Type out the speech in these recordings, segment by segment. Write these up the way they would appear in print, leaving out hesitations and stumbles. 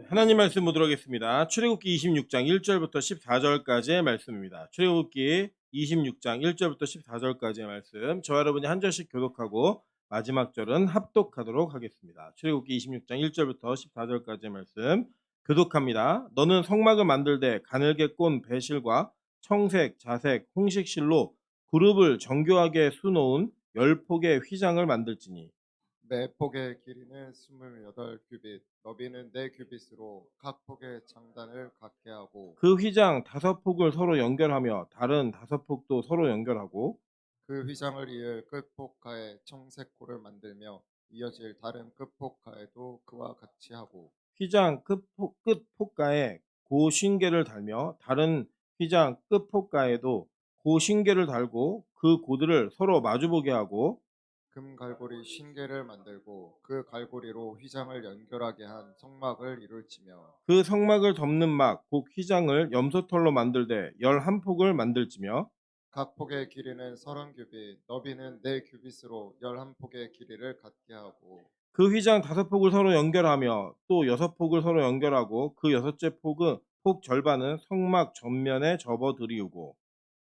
하나님 말씀 보도록 하겠습니다. 출애굽기 26장 1절부터 14절까지의 말씀입니다. 출애굽기 26장 1절부터 14절까지의 말씀. 저와 여러분이 한 절씩 교독하고 마지막 절은 합독하도록 하겠습니다. 출애굽기 26장 1절부터 14절까지의 말씀 교독합니다. 너는 성막을 만들되 가늘게 꼰 배실과 청색, 자색, 홍식실로 그룹을 정교하게 수놓은 10폭의 휘장을 만들지니 매 폭의 길이는 28규빗, 너비는 4규빗으로 각 폭의 장단을 같게 하고 그 휘장 5폭을 서로 연결하며 다른 5폭도 서로 연결하고 그 휘장을 이을 끝폭가에 청색고를 만들며 이어질 다른 끝폭가에도 그와 같이 하고 휘장 끝폭가에 고신계를 달며 다른 휘장 끝폭가에도 고신계를 달고 그 고들을 서로 마주보게 하고 금갈고리 신계를 만들고 그 갈고리로 휘장을 연결하게 한 성막을 이룰지며 그 성막을 덮는 막 곧 휘장을 염소털로 만들되 11폭을 만들지며 각 폭의 길이는 30규빗, 너비는 4규빗으로 11폭의 길이를 갖게 하고 그 휘장 5폭을 서로 연결하며 또 6폭을 서로 연결하고 그 여섯째 폭은 폭 절반은 성막 전면에 접어들이우고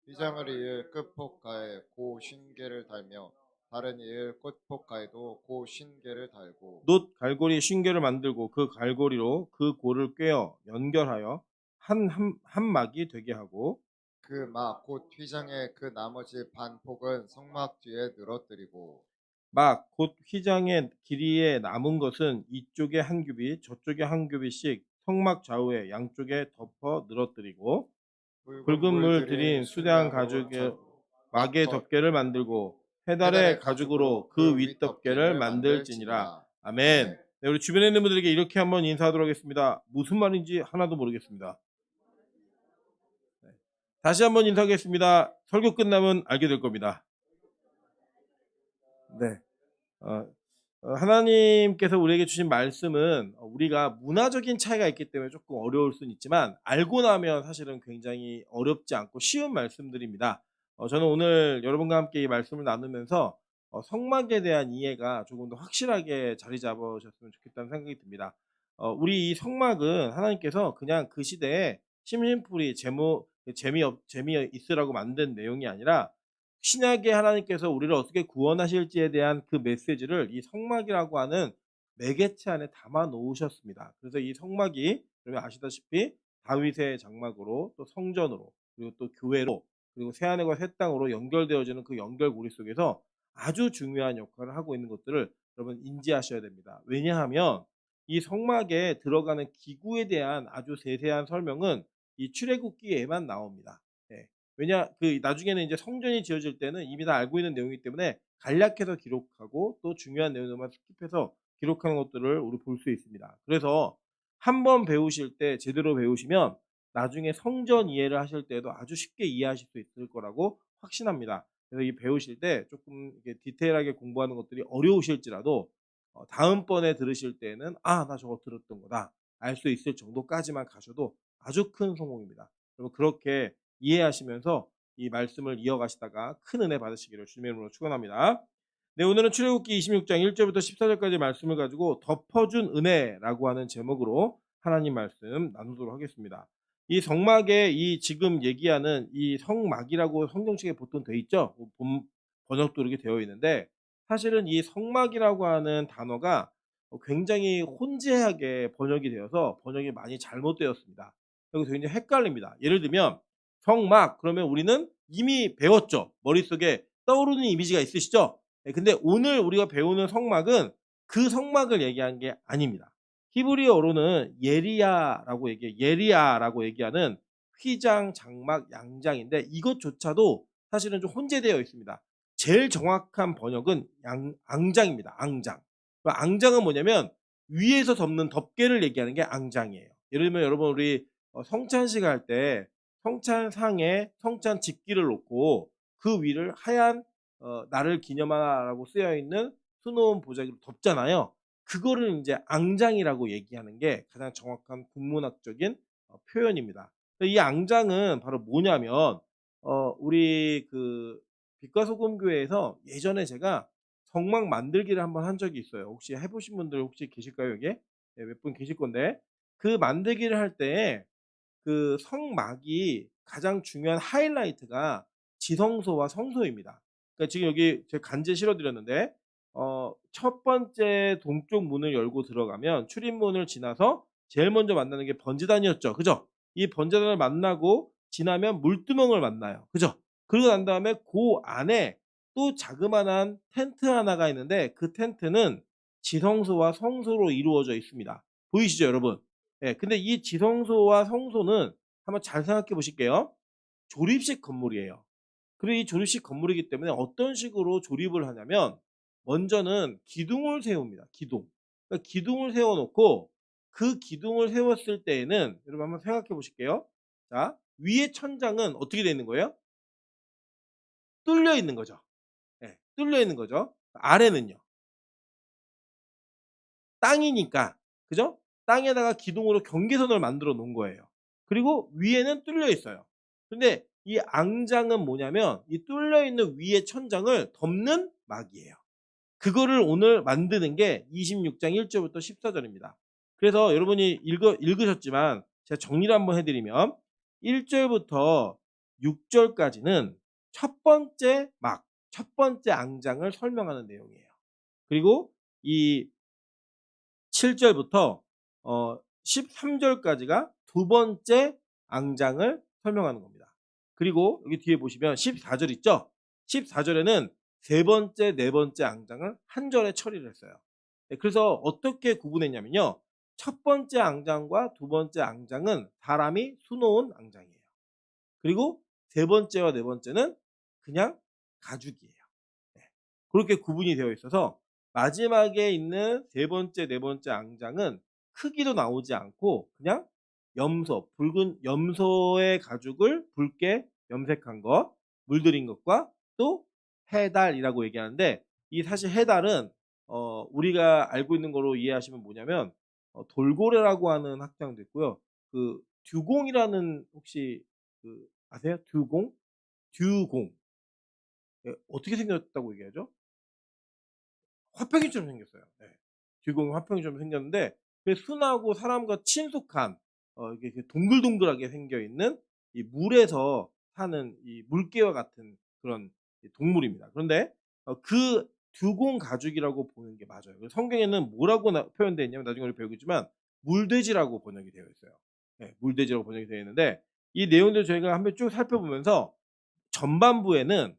휘장을 이을 끝폭가에 고 신계를 달며 다른 이을 끝폭가에도 고 신계를 달고 놋 갈고리 쉰개를 만들고 그 갈고리로 그 골을 꿰어 연결하여 한 막이 되게 하고 그 막 곧 휘장의 그 나머지 반폭은 성막 뒤에 늘어뜨리고 막 곧 휘장의 길이에 남은 것은 이쪽에 한 규빗 저쪽에 한 규빗씩 성막 좌우에 양쪽에 덮어 늘어뜨리고 붉은 붉은 물 물 들인 들인 수대한 수량으로 가죽의 막의 막덧 덮개를 만들고 페달의 페달의 가죽으로 가죽으로 그 그 윗덮개를 윗덮개를 만들지니라. 만들지니라. 아멘. 아멘. 네, 우리 주변에 있는 분들에게 이렇게 한번 인사하도록 하겠습니다. 무슨 말인지 하나도 모르겠습니다. 네. 다시 한번 인사하겠습니다. 설교 끝나면 알게 될 겁니다. 네. 어, 하나님께서 우리에게 주신 말씀은 우리가 문화적인 차이가 있기 때문에 조금 어려울 수는 있지만 알고 나면 사실은 굉장히 어렵지 않고 쉬운 말씀들입니다. 저는 오늘 여러분과 함께 이 말씀을 나누면서 성막에 대한 이해가 조금 더 확실하게 자리 잡으셨으면 좋겠다는 생각이 듭니다. 우리 이 성막은 하나님께서 그냥 그 시대에 심심풀이 재미 있으라고 만든 내용이 아니라 신약의 하나님께서 우리를 어떻게 구원하실지에 대한 그 메시지를 이 성막이라고 하는 매개체 안에 담아 놓으셨습니다. 그래서 이 성막이 여러분 아시다시피 다윗의 장막으로 또 성전으로 그리고 또 교회로 그리고 새하늘과 새 땅으로 연결되어지는 그 연결고리 속에서 아주 중요한 역할을 하고 있는 것들을 여러분 인지하셔야 됩니다. 왜냐하면 이 성막에 들어가는 기구에 대한 아주 세세한 설명은 이 출애굽기에만 나옵니다. 예. 왜냐 그 나중에는 이제 성전이 지어질 때는 이미 다 알고 있는 내용이기 때문에 간략해서 기록하고 또 중요한 내용들만 스킵해서 기록하는 것들을 우리 볼 수 있습니다. 그래서 한 번 배우실 때 제대로 배우시면 나중에 성전 이해를 하실 때에도 아주 쉽게 이해하실 수 있을 거라고 확신합니다. 그래서 이 배우실 때 조금 이렇게 디테일하게 공부하는 것들이 어려우실지라도 다음번에 들으실 때에는 '아 나 저거 들었던 거다.' 알 수 있을 정도까지만 가셔도 아주 큰 성공입니다. 여러분 그렇게 이해하시면서 이 말씀을 이어가시다가 큰 은혜 받으시기를 주님의 이름으로 축원합니다. 네, 오늘은 출애굽기 26장 1절부터 14절까지 말씀을 가지고 덮어준 은혜라고 하는 제목으로 하나님 말씀 나누도록 하겠습니다. 이 성막에 이 지금 얘기하는 이 성막이라고 성경책에 보통 돼 있죠. 본 번역도 이렇게 되어 있는데 사실은 이 성막이라고 하는 단어가 굉장히 혼재하게 번역이 되어서 번역이 많이 잘못되었습니다. 그래서 굉장히 헷갈립니다. 예를 들면 성막 그러면 우리는 이미 배웠죠. 머릿속에 떠오르는 이미지가 있으시죠? 예, 근데 오늘 우리가 배우는 성막은 그 성막을 얘기한 게 아닙니다. 히브리어로는 예리아라고 얘기하는 휘장, 장막, 양장인데 이것조차도 사실은 좀 혼재되어 있습니다. 제일 정확한 번역은 앙장입니다. 앙장. 그 앙장은 뭐냐면 위에서 덮는 덮개를 얘기하는 게 앙장이에요. 예를 들면 여러분 우리 성찬식 할 때 성찬상에 성찬 집기를 놓고 그 위를 하얀 나를 기념하라고 쓰여 있는 수놓은 보자기로 덮잖아요. 그거를 인제 앙장이라고 얘기하는 게 가장 정확한 국문학적인 표현입니다. 이 앙장은 바로 뭐냐면 우리 그 빛과 소금 교회에서 예전에 제가 성막 만들기를 한번 한 적이 있어요. 혹시 해 보신 분들 혹시 계실까요, 여기에? 네, 몇 분 계실 건데 그 만들기를 할 때에 그 성막이 가장 중요한 하이라이트가 지성소와 성소입니다. 그러니까 지금 여기 제가 간지에 실어 드렸는데 첫 번째 동쪽 문을 열고 들어가면 출입문을 지나서 제일 먼저 만나는 게 번제단이었죠. 그죠? 이 번제단을 만나고 지나면 물두멍을 만나요. 그죠? 그러고 난 다음에 그 안에 또 자그마한 텐트 하나가 있는데 그 텐트는 지성소와 성소로 이루어져 있습니다. 보이시죠, 여러분? 예. 근데 이 지성소와 성소는 한번 잘 생각해 보실게요. 조립식 건물이에요. 그리고 이 조립식 건물이기 때문에 어떤 식으로 조립을 하냐면 먼저는 기둥을 세웁니다. 기둥. 그러니까 기둥을 세워 놓고 그 기둥을 세웠을 때에는 여러분 한번 생각해 보실게요. 자, 위에 천장은 어떻게 되어 있는 거예요? 뚫려 있는 거죠. 예. 뚫려 있는 거죠. 아래는요. 땅이니까. 그죠? 땅에다가 기둥으로 경계선을 만들어 놓은 거예요. 그리고 위에는 뚫려 있어요. 근데 이 앙장은 뭐냐면 이 뚫려 있는 위에 천장을 덮는 막이에요. 그거를 오늘 만드는 게 26장 1절부터 14절입니다. 그래서 여러분이 읽으셨지만 제가 정리를 한번 해 드리면 1절부터 6절까지는 첫 번째 막, 첫 번째 앙장을 설명하는 내용이에요. 그리고 이 7절부터 13절까지가 두 번째 앙장을 설명하는 겁니다. 그리고 여기 뒤에 보시면 14절 있죠? 14절에는 세 번째, 네 번째 앙장을 한 절에 처리를 했어요. 네, 그래서 어떻게 구분했냐면요. 첫 번째 앙장과 두 번째 앙장은 사람이 수놓은 앙장이에요. 그리고 세 번째와 네 번째는 그냥 가죽이에요. 네. 그렇게 구분이 되어 있어서 마지막에 있는 세 번째, 네 번째 앙장은 크기도 나오지 않고 그냥 염소, 붉은 염소의 가죽을 붉게 염색한 것, 물들인 것과 또 해달이라고 얘기하는데 이 사실 해달은 우리가 알고 있는 거로 이해하시면 뭐냐면 돌고래라고 하는 학장도 있고요. 그 듀공이라는 혹시 그 아세요? 듀공? 듀공. 예, 어떻게 생겼다고 얘기하죠? 화평이처럼 생겼어요. 네. 듀공이 화평이처럼 생겼는데 그 순하고 사람과 친숙한 이게 동글동글하게 생겨 있는 이 물에서 사는 이 물개와 같은 그런 동물입니다. 그런데 그 듀공 가죽이라고 보는 게 맞아요. 성경에는 뭐라고 표현되어 있냐면 나중에 우리 배우겠지만 물돼지라고 번역이 되어 있어요. 네, 물돼지라고 번역이 되어 있는데 이 내용들 저희가 한번 쭉 살펴보면서 전반부에는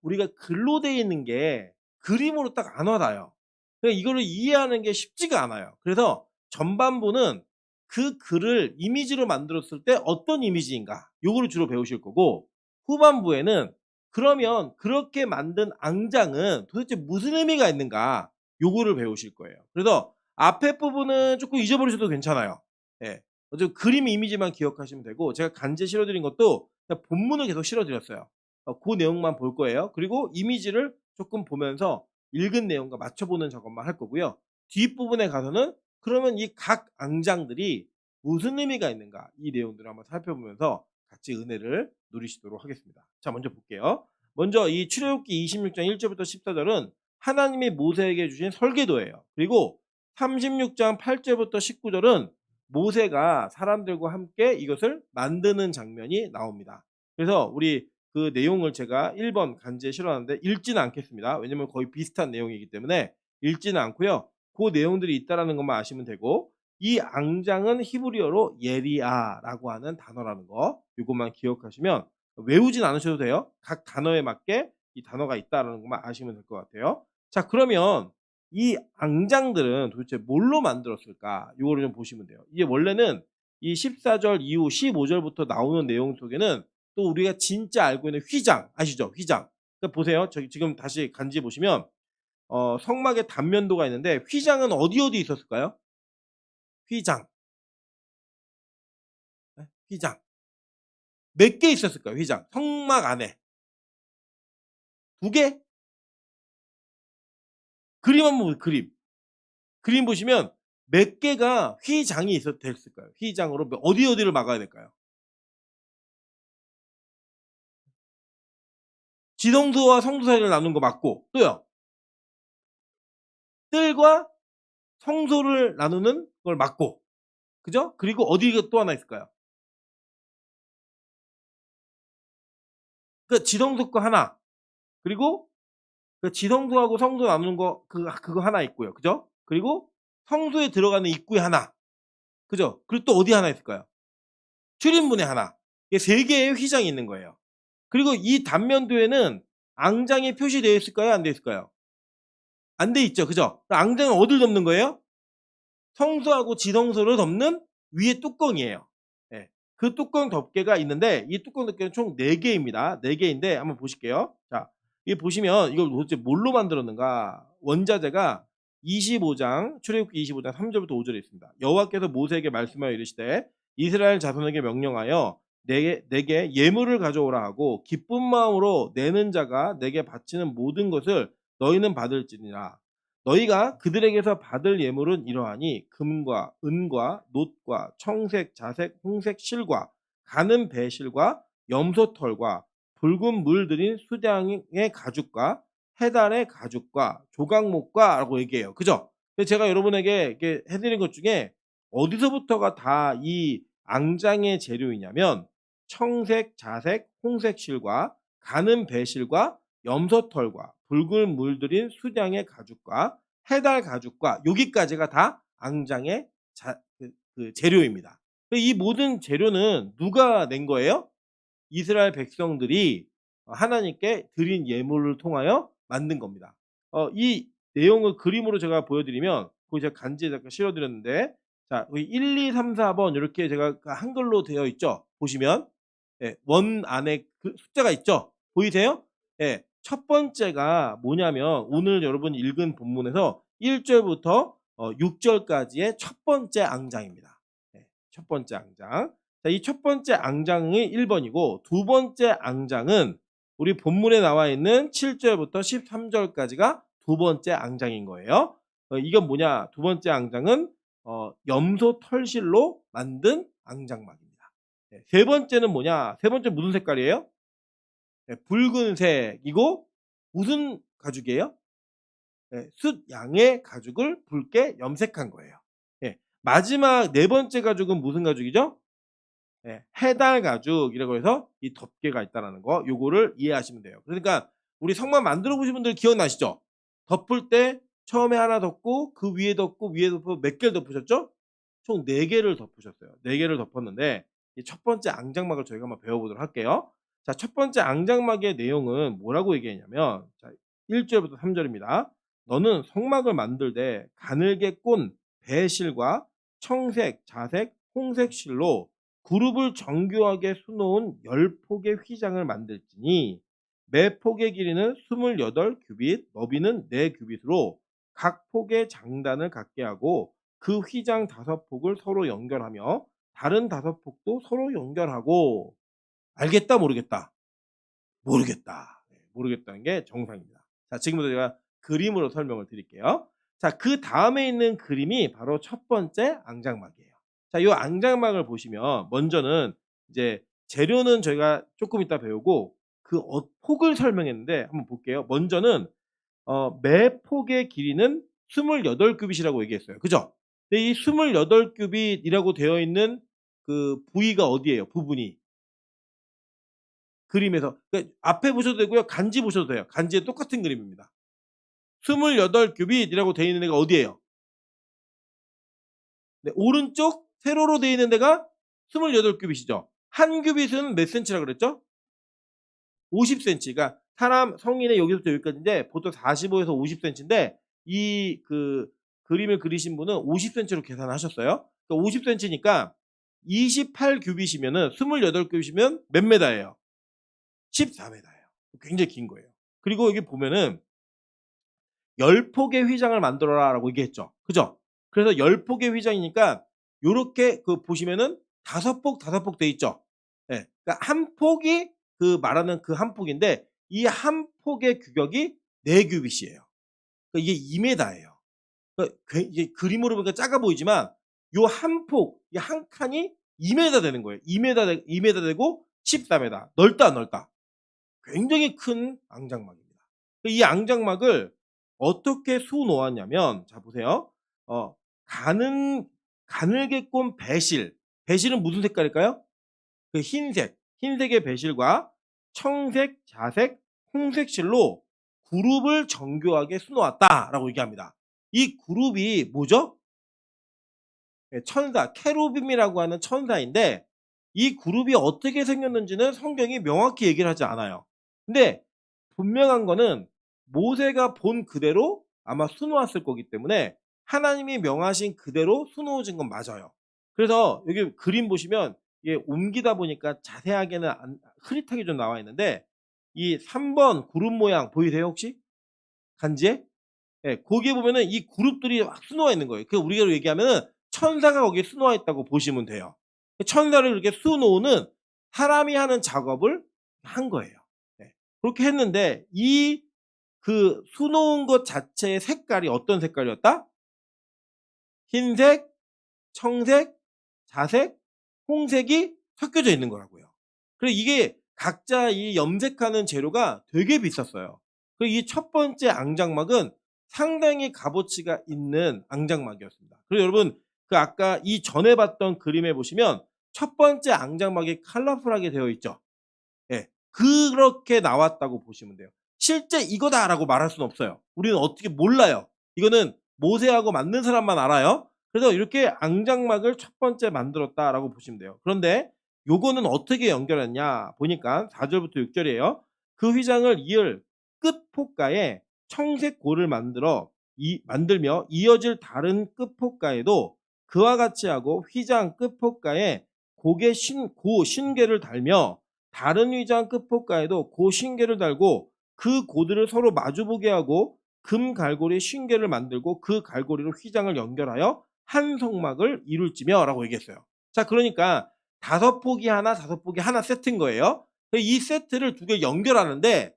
우리가 글로 되어 있는 게 그림으로 딱 안 와닿아요. 그러니까 이거를 이해하는 게 쉽지가 않아요. 그래서 전반부는 그 글을 이미지로 만들었을 때 어떤 이미지인가 요거를 주로 배우실 거고 후반부에는 그러면 그렇게 만든 앙장은 도대체 무슨 의미가 있는가 요거를 배우실 거예요. 그래서 앞에 부분은 조금 잊어버리셔도 괜찮아요. 예. 어차피 그림 이미지만 기억하시면 되고 제가 간제 실어 드린 것도 그냥 본문을 계속 실어 드렸어요. 그 내용만 볼 거예요. 그리고 이미지를 조금 보면서 읽은 내용과 맞춰보는 작업만 할 거고요. 뒷부분에 가서는 그러면 이 각 앙장들이 무슨 의미가 있는가 이 내용들을 한번 살펴보면서 같이 은혜를 누리시도록 하겠습니다. 자, 먼저 볼게요. 먼저 이 출애굽기 26장 1절부터 14절은 하나님이 모세에게 주신 설계도예요. 그리고 36장 8절부터 19절은 모세가 사람들과 함께 이것을 만드는 장면이 나옵니다. 그래서 우리 그 내용을 제가 1번 간지에 실어놨는데 읽지는 않겠습니다. 왜냐면 거의 비슷한 내용이기 때문에 읽지는 않고요. 그 내용들이 있다라는 것만 아시면 되고 이 앙장은 히브리어로 예리아라고 하는 단어라는 거 이것만 기억하시면 외우진 않으셔도 돼요. 각 단어에 맞게 이 단어가 있다라는 것만 아시면 될 것 같아요. 자, 그러면 이 앙장들은 도대체 뭘로 만들었을까? 이거를 좀 보시면 돼요. 이게 원래는 이 14절 이후 15절부터 나오는 내용 속에는 또 우리가 진짜 알고 있는 휘장 아시죠? 휘장. 그러니까 보세요. 저기 지금 다시 간지 보시면 성막의 단면도가 있는데 휘장은 어디 있었을까요? 휘장. 네? 휘장. 몇 개 있었을까요? 휘장. 성막 안에. 두 개? 그림 한번 보세요. 그림. 그림 보시면 몇 개가 휘장이 됐을까요? 휘장으로 어디를 막아야 될까요? 지성소와 성소 사이를 나눈 거 맞고 또요. 뜰과 성소를 나누는 걸 맞고 그죠? 그리고 어디가 또 하나 있을까요? 그 지성소가 하나, 그리고 그 지성소하고 성소 나누는 거 그거 하나 있고요. 그죠? 그리고 성소에 들어가는 입구에 하나. 그죠? 그리고 또 어디 하나 있을까요? 출입문에 하나. 이게 세 개의 휘장이 있는 거예요. 그리고 이 단면도에는 앙장이 표시되어 있을까요? 안 되어 있을까요? 안 돼 있죠. 그죠? 앙장은 어디를 덮는 거예요? 성소하고 지성소를 덮는 위에 뚜껑이에요. 예. 그 뚜껑 덮개가 있는데 이 뚜껑 덮개는 총 4개입니다. 4개인데 한번 보실게요. 자, 여기 보시면 이걸 도대체 뭘로 만들었는가? 원자재가 25장 출애굽기 25장 3절부터 5절에 있습니다. 여호와께서 모세에게 말씀하여 이르시되 이스라엘 자손에게 명령하여 내게 예물을 가져오라 하고 기쁜 마음으로 내는 자가 내게 바치는 모든 것을 너희는 받을지니라. 너희가 그들에게서 받을 예물은 이러하니 금과 은과 놋과 청색, 자색, 홍색 실과 가는 배실과 염소털과 붉은 물 들인 수량의 가죽과 해달의 가죽과 조각목과라고 얘기해요. 그죠? 근데 제가 여러분에게 이렇게 해드린 것 중에 어디서부터가 다 이 앙장의 재료이냐면 청색, 자색, 홍색 실과 가는 배실과 염소털과 붉은 물들인 수량의 가죽과 해달 가죽과 여기까지가 다 앙장의 그 재료입니다. 이 모든 재료는 누가 낸 거예요? 이스라엘 백성들이 하나님께 드린 예물을 통하여 만든 겁니다. 이 내용을 그림으로 제가 보여드리면 거기 제가 간지에 잠깐 실어드렸는데 자 여기 1, 2, 3, 4번 이렇게 제가 한글로 되어 있죠. 보시면 예, 원 안에 그 숫자가 있죠. 보이세요? 예, 첫 번째가 뭐냐면 오늘 여러분 읽은 본문에서 1절부터 6절까지의 첫 번째 앙장입니다. 예, 첫 번째 앙장. 자, 이 첫 번째 앙장이 1번이고 두 번째 앙장은 우리 본문에 나와 있는 7절부터 13절까지가 두 번째 앙장인 거예요. 이건 뭐냐? 두 번째 앙장은 염소 털실로 만든 앙장막입니다. 네, 세 번째는 뭐냐? 세 번째 무슨 색깔이에요? 네, 붉은색이고 무슨 가죽이에요? 네, 숫양의 가죽을 붉게 염색한 거예요. 네, 마지막 네 번째 가죽은 무슨 가죽이죠? 네, 해달 가죽이라고 해서 이 덮개가 있다라는 거 요거를 이해하시면 돼요. 그러니까 우리 성만 만들어 보신 분들 기억나시죠? 덮을 때 처음에 하나 덮고 그 위에 덮고 위에 덮고 몇 개를 덮으셨죠? 총 4개를 덮으셨어요. 4개를 덮었는데 이 첫 번째 앙장막을 저희가 한번 배워보도록 할게요. 자, 첫 번째 앙장막의 내용은 뭐라고 얘기했냐면 자, 1절부터 3절입니다. 너는 성막을 만들되 가늘게 꼰 배실과 청색, 자색, 홍색 실로 그룹을 정교하게 수놓은 10폭의 휘장을 만들지니 매 폭의 길이는 28규빗, 너비는 4규빗으로 각 폭의 장단을 갖게 하고 그 휘장 5폭을 서로 연결하며 다른 5폭도 서로 연결하고 알겠다 모르겠다. 모르겠다. 네, 모르겠다는 게 정상입니다. 자, 지금부터 제가 그림으로 설명을 드릴게요. 자, 그 다음에 있는 그림이 바로 첫 번째 앙장막이에요. 자, 요 앙장막을 보시면 먼저는 이제 재료는 저희가 조금 이따 배우고 그 폭을 설명했는데 한번 볼게요. 먼저는 매 폭의 길이는 28규빗이라고 얘기했어요. 그죠? 근데 이 28규빗이라고 되어 있는 그 부위가 어디예요? 부분이. 그림에서. 그러니까 앞에 보셔도 되고요. 간지 보셔도 돼요. 간지에 똑같은 그림입니다. 28규빗이라고 되어 있는 데가 어디예요? 네, 오른쪽 세로로 되어 있는 데가 28규빗이죠. 한 규빗은 몇 센치라 그랬죠? 50cm. 그러니까 사람 성인의 여기서부터 여기까지인데 보통 45에서 50cm인데 이 그 그림을 그리신 분은 50cm로 계산하셨어요. 그러니까 50cm니까 28규빗이면은 28규빗이면 몇 메다예요? 14m예요. 굉장히 긴 거예요. 그리고 여기 보면은 10폭의 휘장을 만들어라라고 얘기했죠. 그죠? 그래서 10폭의 휘장이니까 요렇게 그 보시면은 5폭, 5폭 돼 있죠. 예. 그러니까 한 폭이 그 말하는 그 한 폭인데 이 한 폭의 규격이 4규빗이에요. 그러니까 이게 2m예요. 그러니까 이게 그림으로 보니까 작아 보이지만 요 한 폭, 이 한 칸이 2m 되는 거예요. 2m 되고 14m. 넓다 안 넓다? 굉장히 큰 앙장막입니다. 이 앙장막을 어떻게 수 놓았냐면 자 보세요. 가는 가늘게 꼰 배실. 배실은 무슨 색깔일까요? 그 흰색. 흰색의 배실과 청색, 자색, 홍색 실로 그룹을 정교하게 수놓았다라고 얘기합니다. 이 그룹이 뭐죠? 예, 천사, 케루빔이라고 하는 천사인데 이 그룹이 어떻게 생겼는지는 성경이 명확히 얘기를 하지 않아요. 근데 분명한 거는 모세가 본 그대로 아마 수놓았을 거기 때문에 하나님이 명하신 그대로 수놓아진 건 맞아요. 그래서 여기 그림 보시면 이게 옮기다 보니까 자세하게는 흐릿하게 좀 나와 있는데 이 3번 그룹 모양 보이세요 혹시? 간지에? 예, 거기에 보면은 이 그룹들이 막 수놓아 있는 거예요. 그 우리가 얘기하면은 천사가 거기에 수놓아 있다고 보시면 돼요. 그 천사를 이렇게 수놓는 사람이 하는 작업을 한 거예요. 예. 그렇게 했는데 이 그 수놓은 것 자체의 색깔이 어떤 색깔이었다? 흰색, 청색, 자색, 홍색이 섞여져 있는 거라고요. 그리고 이게 각자 이 염색하는 재료가 되게 비쌌어요. 그리고 이 첫 번째 앙장막은 상당히 값어치가 있는 앙장막이었습니다. 그리고 여러분 그 아까 이 전에 봤던 그림에 보시면 첫 번째 앙장막이 컬러풀하게 되어 있죠. 예. 그렇게 나왔다고 보시면 돼요. 실제 이거다라고 말할 수는 없어요. 우리는 어떻게 몰라요. 이거는 모세하고 만든 사람만 알아요. 그래서 이렇게 앙장막을 첫 번째 만들었다라고 보시면 돼요. 그런데 요거는 어떻게 연결했냐 보니까 4절부터 6절이에요. 그 휘장을 이을 끝포가에 청색 고를 만들며 이어질 다른 끝포가에도 그와 같이 하고 휘장 끝포가에 고 신궤를 달며 다른 휘장 끝포가에도 고 신궤를 달고 그 고들을 서로 마주보게 하고 금 갈고리 신궤를 만들고 그 갈고리로 휘장을 연결하여 한 성막을 이룰지며 라고 얘기했어요. 자, 그러니까 5포기 하나 5포기 하나 세트인 거예요. 이 세트를 두 개 연결하는데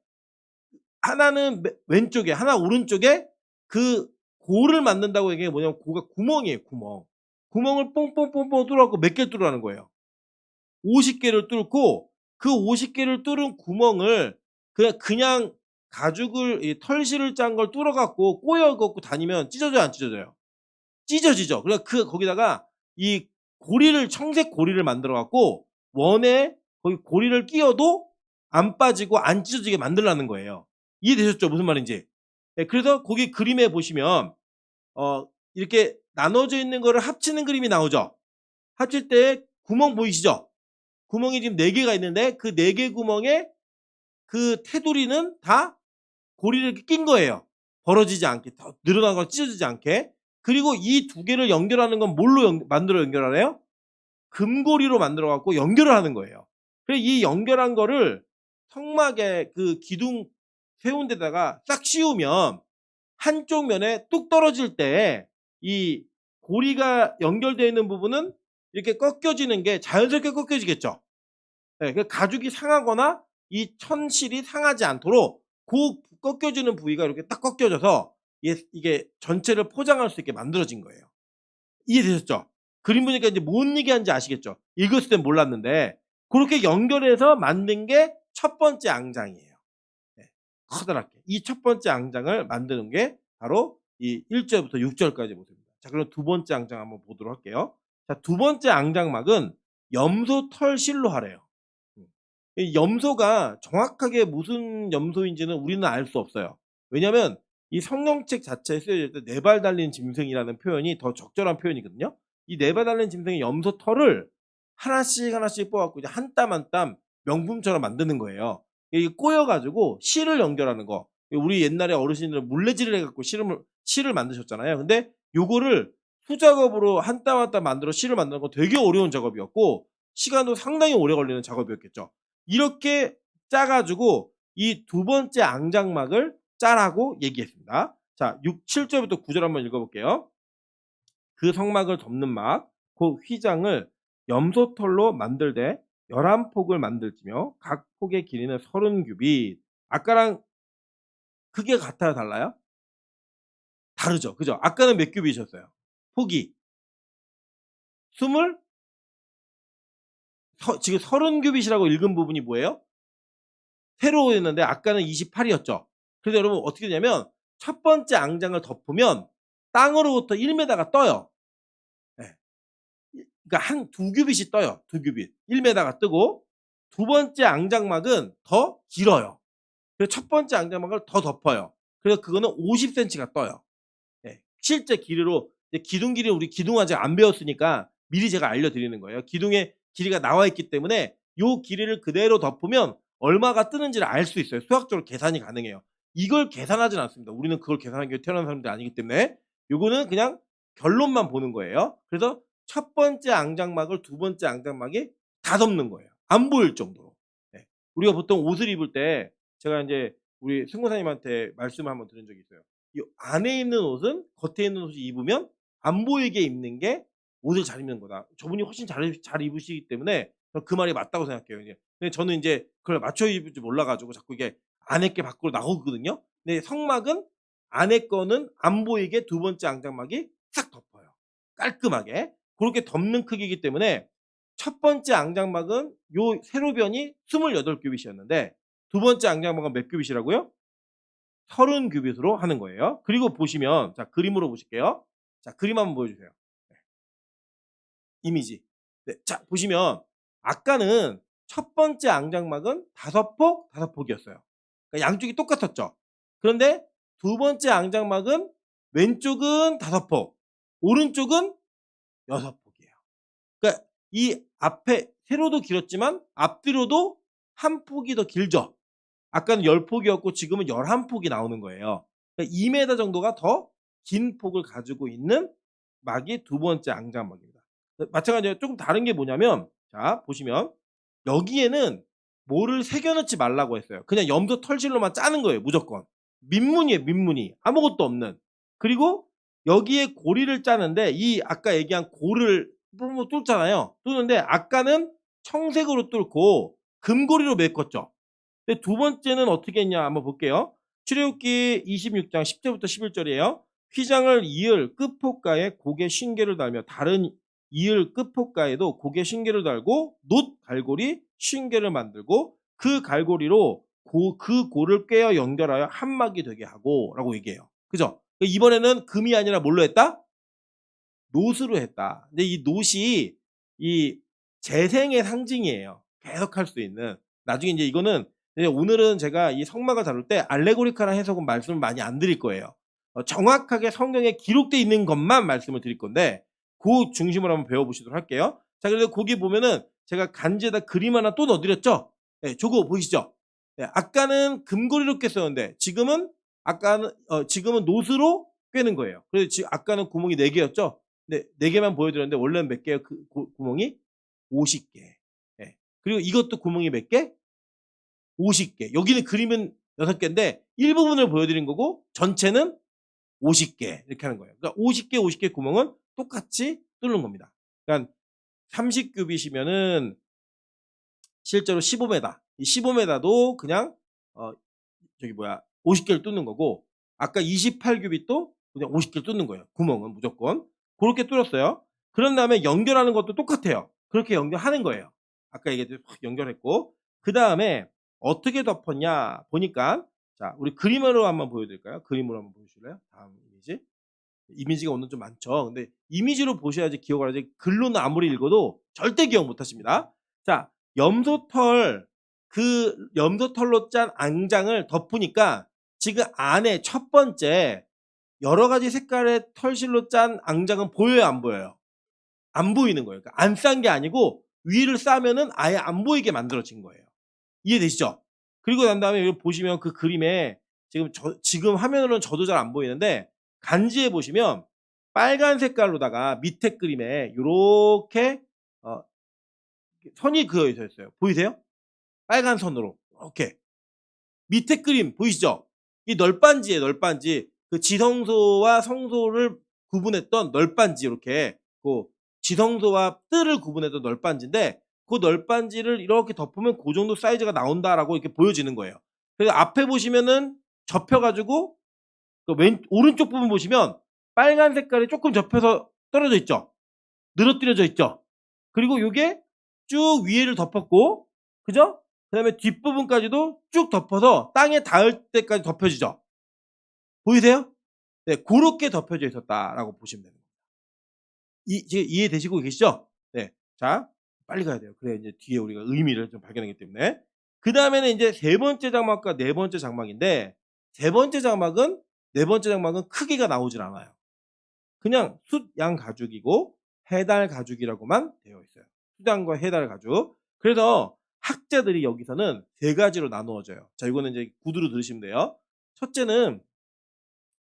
하나는 왼쪽에 하나 오른쪽에 그 고를 만든다고 얘기해 뭐냐면 고가 구멍이에요. 구멍을 뽕뽕뽕뽕 뚫어갖고 몇 개를 뚫으라는 거예요. 50개를 뚫고 그 50개를 뚫은 구멍을 그냥 가죽을 털실을 짠 걸 뚫어 갖고 꼬여 갖고 다니면 찢어져요, 안 찢어져요? 찢어지죠. 그래서 거기다가 이 고리를 청색 고리를 만들어 갖고 원에 거기 고리를 끼워도 안 빠지고 안 찢어지게 만들라는 거예요. 이해되셨죠? 무슨 말인지. 예, 그래서 거기 그림에 보시면 이렇게 나눠져 있는 거를 합치는 그림이 나오죠. 합칠 때 구멍 보이시죠? 구멍이 지금 4개가 있는데 그 4개 구멍에 그 테두리는 다 고리를 이렇게 낀 거예요. 벌어지지 않게, 더 늘어난 걸 찢어지지 않게. 그리고 이 2개를 연결하는 건 뭘로 만들어 연결하래요? 금고리로 만들어 갖고 연결을 하는 거예요. 그래서 이 연결한 거를 성막의 그 기둥 세운 데다가 싹 씌우면 한쪽 면에 뚝 떨어질 때 이 고리가 연결되어 있는 부분은 이렇게 꺾여지는 게 자연스럽게 꺾여지겠죠. 네, 그 가죽이 상하거나 이 천실이 상하지 않도록 그 꺾여지는 부위가 이렇게 딱 꺾여져서 이게 전체를 포장할 수 있게 만들어진 거예요. 이해되셨죠? 그림 보니까 이제 뭔 얘기하는지 아시겠죠? 읽었을 땐 몰랐는데 그렇게 연결해서 만든 게 첫 번째 앙장이에요. 네, 커다랗게 이 첫 번째 앙장을 만드는 게 바로 이 1절부터 6절까지 모습입니다. 자, 그럼 두 번째 앙장 한번 보도록 할게요. 자, 두 번째 앙장막은 염소 털실로 하래요. 이 염소가 정확하게 무슨 염소인지는 우리는 알 수 없어요. 왜냐하면 이 성경책 자체에 쓰여져 있을 때 4발 달린 짐승이라는 표현이 더 적절한 표현이거든요. 이 4발 달린 짐승의 염소 털을 하나씩 하나씩 뽑아갖고 이제 한 땀 한 땀 명품처럼 만드는 거예요. 이게 꼬여 가지고 실을 연결하는 거. 우리 옛날에 어르신들은 물레질을 해 갖고 실을 만드셨잖아요. 근데 요거를 수작업으로 한 땀 한 땀 만들어 실을 만드는 거 되게 어려운 작업이었고 시간도 상당히 오래 걸리는 작업이었겠죠. 이렇게 짜 가지고 이 두 번째 앙장막을 짜라고 얘기했습니다. 자, 7절부터 9절 한번 읽어 볼게요. 그 성막을 덮는 막 그 휘장을 염소털로 만들되 11폭을 만들지며 각 폭의 길이는 30규빗. 아까랑 크기가 같아요, 달라요? 다르죠. 그죠? 아까는 몇 규빗이었어요? 폭이 스물 지금 30규빗이라고 읽은 부분이 뭐예요? 세로였는데 아까는 28이었죠. 그래서 여러분 어떻게 되냐면 첫 번째 앙장을 덮으면 땅으로부터 1m가 떠요. 예. 그러니까 두 규빗이 떠요. 두 규빗. 1m가 뜨고 두 번째 앙장막은 더 길어요. 그래서 첫 번째 앙장막을 더 덮어요. 그래서 그거는 50cm가 떠요. 예. 실제 길이로 기둥 길이 우리 기둥 아직 안 배웠으니까 미리 제가 알려드리는 거예요. 기둥의 길이가 나와 있기 때문에 요 길이를 그대로 덮으면 얼마가 뜨는지를 알 수 있어요. 수학적으로 계산이 가능해요. 이걸 계산하진 않습니다. 우리는 그걸 계산하기 위해 태어난 사람들이 아니기 때문에 요거는 그냥 결론만 보는 거예요. 그래서 첫 번째 앙장막을 두 번째 앙장막이 다 덮는 거예요. 안 보일 정도로. 예. 우리가 보통 옷을 입을 때 제가 이제 우리 승무사님한테 말씀을 한번 드린 적이 있어요. 이 안에 입는 옷은 겉에 있는 옷을 입으면 안 보이게 입는 게 옷을 잘 입는 거다. 저분이 훨씬 잘 입으시기 때문에 그 말이 맞다고 생각해요. 이제. 근데 저는 이제 그걸 맞춰 입을 줄 몰라가지고 자꾸 이게 안에 게 밖으로 나오거든요. 근데 성막은 안에 거는 안 보이게 두 번째 앙장막이 싹 덮어요. 깔끔하게. 그렇게 덮는 크기이기 때문에 첫 번째 앙장막은 요 세로변이 28규빗이었는데 두 번째 앙장막은 몇 규빗이라고요? 30규빗으로 하는 거예요. 그리고 보시면 자 그림으로 보실게요. 자 그림 한번 보여주세요. 네. 이미지. 네. 자 보시면 아까는 첫 번째 앙장막은 5폭, 5폭이었어요. 그러니까 양쪽이 똑같았죠. 그런데 두 번째 앙장막은 왼쪽은 5폭, 오른쪽은 6폭이에요. 그러니까 이 앞에 세로도 길었지만 앞뒤로도 한 폭이 더 길죠. 아까는 10폭이었고 지금은 11폭이 나오는 거예요. 그러니까 2m 정도가 더 긴 폭을 가지고 있는 막이 두 번째 앙장막입니다. 마찬가지로 조금 다른 게 뭐냐면 자 보시면 여기에는 뭐를 새겨 넣지 말라고 했어요. 그냥 염소 털실로만 짜는 거예요. 무조건. 민문이에요. 민문이. 아무것도 없는. 그리고 여기에 고리를 짜는데 이 아까 얘기한 고를 뚫잖아요. 뚫는데 아까는 청색으로 뚫고 금고리로 메꿨죠. 근데 두 번째는 어떻게 했냐 한번 볼게요. 출애굽기 26장 10절부터 11절이에요. 휘장을 이을 끝포가에 고개 쉰개를 달며 다른 이을 끝포가에도 고개 쉰개를 달고 놋 갈고리 쉰개를 만들고 그 갈고리로 그 고를 꿰어 연결하여 한막이 되게 하고 라고 얘기해요. 그죠? 이번에는 금이 아니라 뭘로 했다? 놋으로 했다. 근데 이 놋이 이 재생의 상징이에요. 계속 할 수 있는. 나중에 이제 이거는 오늘은 제가 이 성막을 다룰 때 알레고리카나 해석은 말씀을 많이 안 드릴 거예요. 정확하게 성경에 기록되어 있는 것만 말씀을 드릴 건데 그 중심으로 한번 배워보시도록 할게요. 자, 그래서 거기 보면은 제가 간지에다 그림 하나 또 넣어드렸죠? 네, 저거 보이시죠? 네, 아까는 금고리로 꿰었는데 지금은 놋으로 꿰는 거예요. 그래서 지금 아까는 구멍이 4개였죠? 네, 4개만 보여드렸는데 원래는 몇 개예요? 그 구멍이 50개. 네. 그리고 이것도 구멍이 몇 개? 50개. 여기는 그림은 6개인데 일부분을 보여드린 거고 전체는 50개 이렇게 하는 거예요. 그러니까 50개 구멍은 똑같이 뚫는 겁니다. 그러니까 30규빗이면은 실제로 15m. 이 15m도 그냥 50개를 뚫는 거고 아까 28규빗도 그냥 50개를 뚫는 거예요. 구멍은 무조건. 그렇게 뚫었어요. 그런 다음에 연결하는 것도 똑같아요. 그렇게 연결하는 거예요. 아까 얘기했듯이 확 연결했고 그 다음에 어떻게 덮었냐 보니까 자 우리 그림으로 한번 보여드릴까요? 그림으로 한번 보여주실래요? 다음 이미지. 이미지가 오늘 좀 많죠. 근데 이미지로 보셔야지 기억을 하지 글로는 아무리 읽어도 절대 기억 못 하십니다. 자 염소털로 짠 앙장을 덮으니까 지금 안에 첫 번째 여러 가지 색깔의 털실로 짠 앙장은 보여요, 안 보여요? 안 보이는 거예요. 그러니까 안 싼 게 아니고 위를 싸면은 아예 안 보이게 만들어진 거예요. 이해되시죠? 그리고 난 다음에 여기 보시면 그 그림에 지금 화면으로는 저도 잘 안 보이는데 간지에 보시면 빨간 색깔로다가 밑에 그림에 요렇게 선이 그어 있어요. 보이세요? 빨간 선으로 이렇게 밑에 그림 보이시죠? 이 널빤지예요. 널빤지. 그 지성소와 성소를 구분했던 널빤지 이렇게 그 지성소와 뜰을 구분했던 널빤지인데 그 널빤지를 이렇게 덮으면 그 정도 사이즈가 나온다라고 이렇게 보여지는 거예요. 그래서 앞에 보시면은 접혀가지고 그 오른쪽 부분 보시면 빨간 색깔이 조금 접혀서 떨어져 있죠. 늘어뜨려져 있죠. 그리고 이게 쭉 위에를 덮었고, 그죠? 그 다음에 뒷부분까지도 쭉 덮어서 땅에 닿을 때까지 덮여지죠. 보이세요? 네, 그렇게 덮여져 있었다라고 보시면 됩니다. 지금 이해되시고 계시죠? 네. 자, 빨리 가야 돼요. 그래야 이제 뒤에 우리가 의미를 좀 발견하기 때문에. 그다음에는 인제 세 번째 장막과 네 번째 장막인데 세 번째 장막은 네 번째 장막은 크기가 나오질 않아요. 그냥 숫양 가죽이고 해달 가죽이라고만 되어 있어요. 숫양과 해달 가죽. 그래서 학자들이 여기서는 세 가지로 나누어져요. 자, 이거는 이제 구두로 들으시면 돼요. 첫째는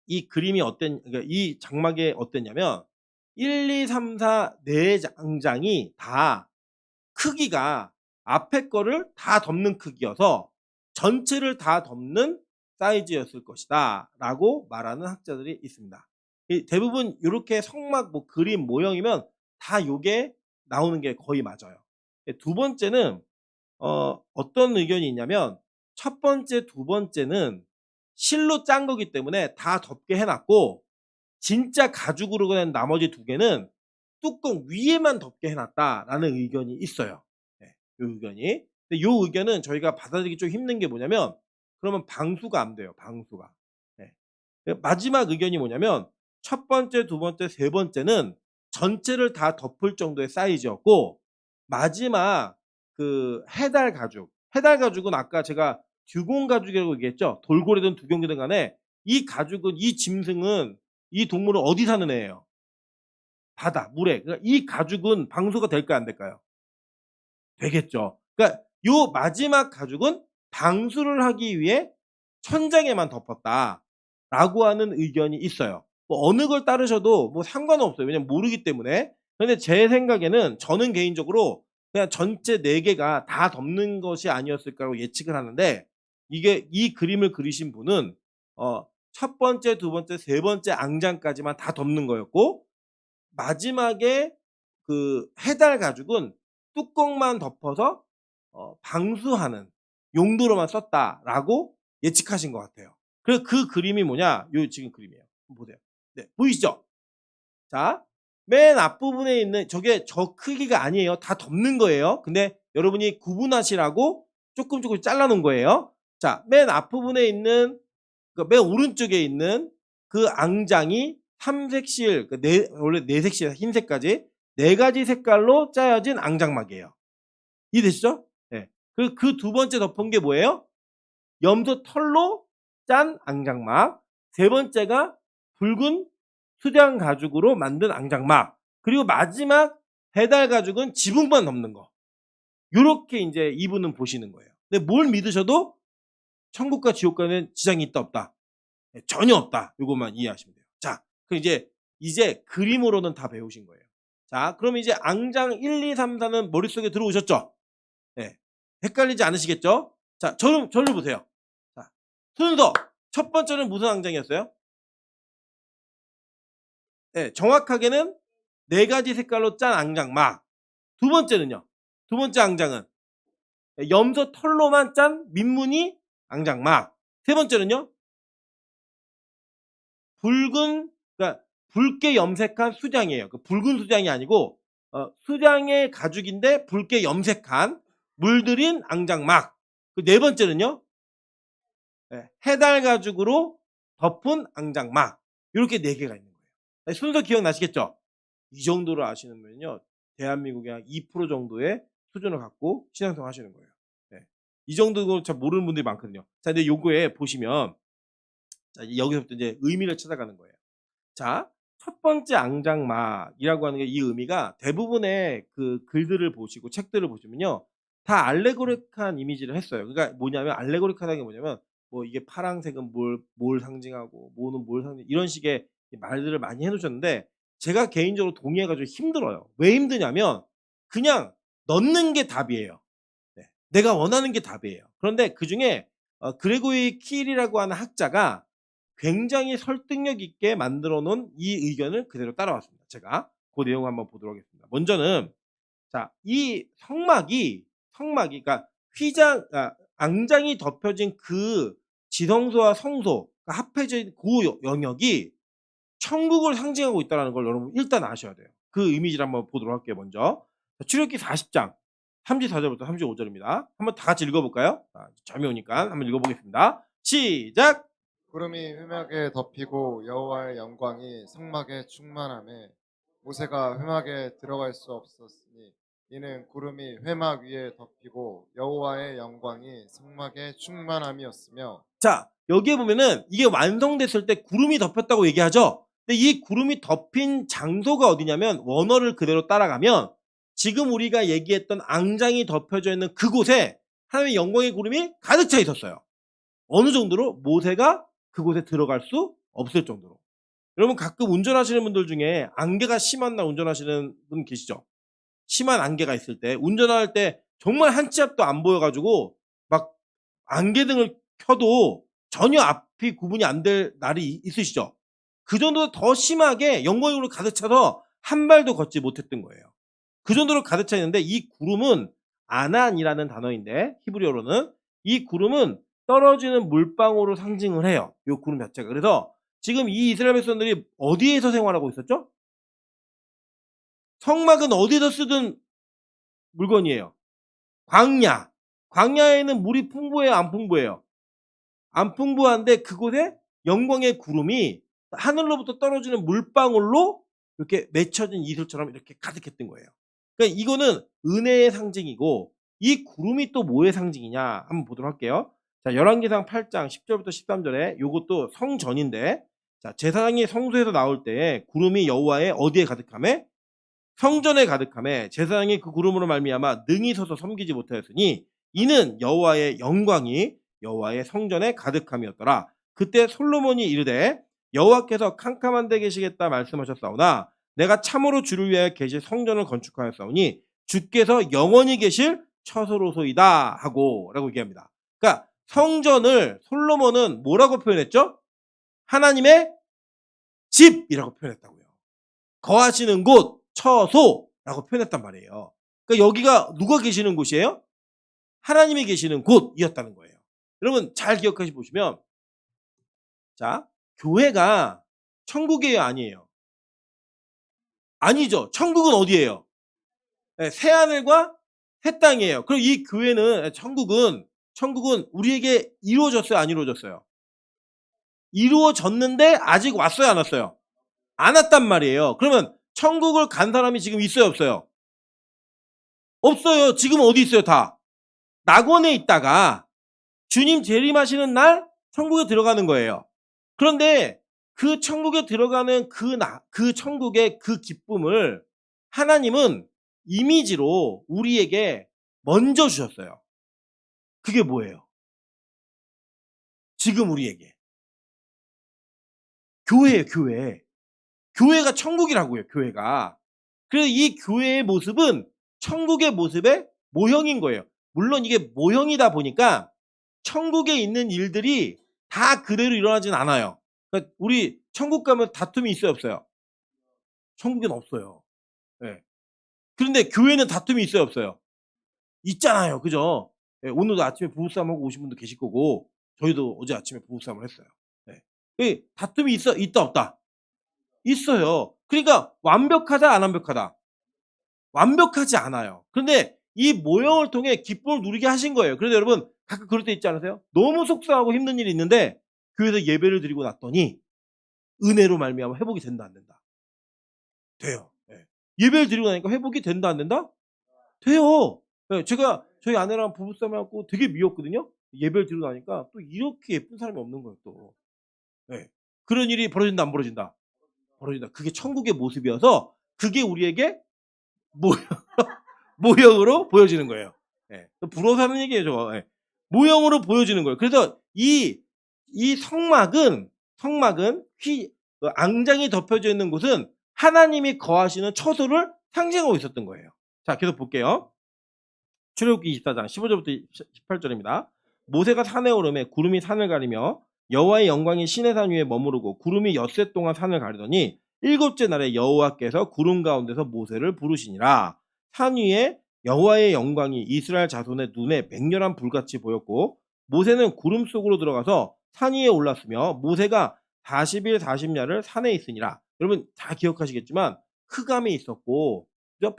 이 그림이 그러니까 이 장막이 어땠냐면 1, 2, 3, 4 네 장장이 다 크기가 앞에 거를 다 덮는 크기여서 전체를 다 덮는 사이즈였을 것이다라고 말하는 학자들이 있습니다. 이 대부분 요렇게 성막 뭐 그림 모형이면 다 요게 나오는 게 거의 맞아요. 예, 두 번째는 어떤 의견이 있냐면 첫 번째, 두 번째는 실로 짠 거기 때문에 다 덮게 해 놨고 진짜 가죽으로 된 나머지 두 개는 뚜껑 위에만 덮게 해 놨다라는 의견이 있어요. 예, 요 의견이. 근데 요 의견은 저희가 받아들이기 좀 힘든 게 뭐냐면 그러면 방수가 안 돼요, 방수가. 예. 마지막 의견이 뭐냐면 첫 번째, 두 번째, 세 번째는 전체를 다 덮을 정도의 사이즈였고 마지막 그 해달 가죽은 아까 제가 듀공 가죽이라고 얘기했죠. 돌고래든 두경이든 간에 이 가죽은 이 짐승은 이 동물은 어디 사는 애예요? 바다, 물에. 그러니까 이 가죽은 방수가 될까요, 안 될까요? 되겠죠. 그러니까 요 마지막 가죽은 방수를 하기 위해 천장에만 덮었다라고 하는 의견이 있어요. 뭐 어느 걸 따르셔도 뭐 상관은 없어요. 왜냐면 모르기 때문에. 근데 제 생각에는 저는 개인적으로 그냥 전체 4 개가 다 덮는 것이 아니었을까라고 예측을 하는데 이게 이 그림을 그리신 분은 첫 번째, 두 번째, 세 번째 앙장까지만 다 덮는 거였고 마지막에 그 해달 가죽은 뚜껑만 덮어서 방수하는 용도로만 썼다라고 예측하신 것 같아요. 그래서 그 그림이 뭐냐? 요 지금 그림이에요. 한번 보세요. 네, 보이시죠? 자, 맨 앞부분에 있는 저게 저 크기가 아니에요. 다 덮는 거예요. 근데 여러분이 구분하시라고 조금 잘라 놓은 거예요. 자, 맨 앞부분에 있는 맨 오른쪽에 있는 그 앙장이 삼색실 원래 네 색실 흰색까지 네 가지 색깔로 짜여진 앙장막이에요. 이해되시죠? 예. 그 두 번째 덮은 게 뭐예요? 염소 털로 짠 앙장막. 세 번째가 붉은 수장 가죽으로 만든 앙장막. 그리고 마지막 배달 가죽은 지붕만 덮는 거. 요렇게 인제 이분은 보시는 거예요. 근데 뭘 믿으셔도 천국과 지옥과는 지장이 있다 없다. 예, 전혀 없다. 요것만 이해하시면 돼요. 자, 그럼 이제 그림으로는 다 배우신 거예요. 자, 그럼 이제 앙장 1, 2, 3, 4는 머릿속에 들어오셨죠? 예. 헷갈리지 않으시겠죠? 자, 저를 보세요. 자, 순서. 첫 번째는 무슨 앙장이었어요? 예, 정확하게는 네 가지 색깔로 짠 앙장막. 두 번째는요. 두 번째 앙장은 염소 털로만 짠 민무늬 앙장막. 세 번째는요. 붉은 그러니까 붉게 염색한 수장이에요. 그 붉은 수장이 아니고 수장의 가죽인데 붉게 염색한 물들인 앙장막. 그 네 번째는요. 예, 해달 가죽으로 덮은 앙장막. 요렇게 네 개가 있는 거예요. 예, 순서 기억나시겠죠? 이 정도로 아시면요. 대한민국의 한 2% 정도의 수준을 갖고 신앙생활 하시는 거예요. 예. 이 정도고 잘 모르는 분들이 많거든요. 자, 근데 요거에 보시면 자, 여기서부터 이제 의미를 찾아가는 거예요. 자, 첫 번째 앙장막이라고 하는 게 이 의미가 대부분의 그 글들을 보시고 책들을 보시면요. 다 알레고리컬한 이미지를 했어요. 그러니까 뭐냐면 알레고리컬한 게 뭐냐면 뭐 이게 파랑색은 뭘 상징하고 뭐는 뭘 상징 이런 식의 말들을 많이 해 놓으셨는데 제가 개인적으로 동의해 가지고 힘들어요. 왜 힘드냐면 그냥 넣는 게 답이에요. 네. 내가 원하는 게 답이에요. 그런데 그중에 그레고리 킬이라고 하는 학자가 굉장히 설득력 있게 만들어 놓은 이 의견을 그대로 따라왔습니다. 제가 그 내용을 한번 보도록 하겠습니다. 먼저는 자, 이 성막이 그러니까 앙장이 덮여진 그 지성소와 성소가 합해진 그 영역이 천국을 상징하고 있다는 걸 여러분 일단 아셔야 돼요. 그 이미지를 한번 보도록 할게요, 먼저. 출애굽기 40장 34절부터 35절입니다. 한번 다 같이 읽어 볼까요? 자, 잠이 오니까 한번 읽어 보겠습니다. 시작. 구름이 회막에 덮이고 여호와의 영광이 성막에 충만함에 모세가 회막에 들어갈 수 없었으니 이는 구름이 회막 위에 덮이고 여호와의 영광이 성막에 충만함이었으며 자, 여기에 보면은 이게 완성됐을 때 구름이 덮였다고 얘기하죠. 근데 이 구름이 덮인 장소가 어디냐면 원어를 그대로 따라가면 지금 우리가 얘기했던 앙장이 덮여져 있는 그곳에 하나님의 영광의 구름이 가득 차 있었어요. 어느 정도로? 모세가 그곳에 들어갈 수 없을 정도로. 여러분 가끔 운전하시는 분들 중에 안개가 심한 날 운전하시는 분 계시죠? 심한 안개가 있을 때 운전할 때 정말 한 치 앞도 안 보여 가지고 막 안개등을 켜도 전혀 앞이 구분이 안 될 날이 있으시죠? 그 정도로 더 심하게 영광의 구름이 가득 차서 한 발도 걷지 못했던 거예요. 그 정도로 가득 차 있는데 이 구름은 아난이라는 단어인데 히브리어로는 이 구름은 떨어지는 물방울로 상징을 해요. 이 구름 자체가. 그래서 지금 이 이스라엘 백성들이 어디에서 생활하고 있었죠? 성막은 어디서 쓰던 물건이에요? 광야. 광야에는 물이 풍부해요, 안 풍부해요? 안 풍부한데 그곳에 영광의 구름이 하늘로부터 떨어지는 물방울로 이렇게 맺혀진 이슬처럼 이렇게 가득했던 거예요. 그러니까 이거는 은혜의 상징이고 이 구름이 또 뭐의 상징이냐 한번 보도록 할게요. 자, 열왕기상 8장 10절부터 13절에 요것도 성전인데 자, 제사장이 성소에서 나올 때 구름이 여호와의 어디에 가득하매? 성전에 가득하매 제사장이 그 구름으로 말미암아 능히 서서 섬기지 못하였으니 이는 여호와의 영광이 여호와의 성전에 가득함이었더라. 그때 솔로몬이 이르되 여호와께서 캄캄한 데 계시겠다 말씀하셨사오나 내가 참으로 주를 위하여 계실 성전을 건축하였사오니 주께서 영원히 계실 처소로소이다 하고 라고 얘기합니다. 그러니까 성전을 솔로몬은 뭐라고 표현했죠? 하나님의 집이라고 표현했다고요. 거하시는 곳, 처소라고 표현했단 말이에요. 그러니까 여기가 누가 계시는 곳이에요? 하나님이 계시는 곳이었다는 거예요. 여러분 잘 기억하시 보시면 자, 교회가 천국이에요, 아니에요? 아니죠. 천국은 어디예요? 네, 새 하늘과 새 땅이에요. 그럼 이 교회는 천국은 우리에게 이루어졌어요, 안 이루어졌어요? 이루어졌는데 아직 왔어요, 안 왔어요? 안 왔단 말이에요. 그러면 천국을 간 사람이 지금 있어요, 없어요? 없어요. 지금 어디 있어요, 다? 낙원에 있다가 주님 재림하시는 날 천국에 들어가는 거예요. 그런데 그 천국에 들어가는 그 천국의 그 기쁨을 하나님은 이미지로 우리에게 먼저 주셨어요. 그게 뭐예요? 지금 우리에게. 교회예요, 교회. 교회가 천국이라고요, 교회가. 그래서 이 교회의 모습은 천국의 모습의 모형인 거예요. 물론 이게 모형이다 보니까 천국에 있는 일들이 다 그대로 일어나진 않아요. 그러니까 우리 천국 가면 다툼이 있어요, 없어요? 천국엔 없어요. 예. 그런데 교회는 다툼이 있어요, 없어요? 있잖아요. 그죠? 예, 오늘도 아침에 부부싸움하고 오신 분도 계실 거고 저희도 어제 아침에 부부싸움을 했어요. 예. 다툼이 있다, 없다? 있어요. 그러니까 완벽하다, 안 완벽하다? 완벽하지 않아요. 그런데 이 모형을 통해 기쁨을 누리게 하신 거예요. 그래서 여러분 가끔 그럴 때 있지 않으세요? 너무 속상하고 힘든 일이 있는데 교회에서 예배를 드리고 났더니 은혜로 말미암아 회복이 된다, 안 된다? 돼요. 예. 예배를 드리고 나니까 회복이 된다, 안 된다? 돼요. 예, 제가 저희 아내랑 부부싸움 해 갖고 되게 미웠거든요. 예배를 드리고 나니까 또 이렇게 예쁜 사람이 없는 거예요, 또. 예. 그런 일이 벌어진다, 안 벌어진다? 벌어진다. 그게 천국의 모습이어서 그게 우리에게 모형 모형으로 보여지는 거예요. 예. 부러워서 하는 얘기예요, 저거. 예. 모형으로 보여지는 거예요. 그래서 이 성막은 앙장이 덮여져 있는 곳은 하나님이 거하시는 처소를 상징하고 있었던 거예요. 자, 계속 볼게요. 출애굽기 24장 15절부터 18절입니다. 모세가 산에 오르매 구름이 산을 가리며 여호와의 영광이 시내산 위에 머무르고 구름이 엿새 동안 산을 가리더니 일곱째 날에 여호와께서 구름 가운데서 모세를 부르시니라. 산 위에 여호와의 영광이 이스라엘 자손의 눈에 맹렬한 불같이 보였고 모세는 구름 속으로 들어가서 산 위에 올랐으며 모세가 40일 40야를 산에 있으니라. 여러분 다 기억하시겠지만 흑암이 있었고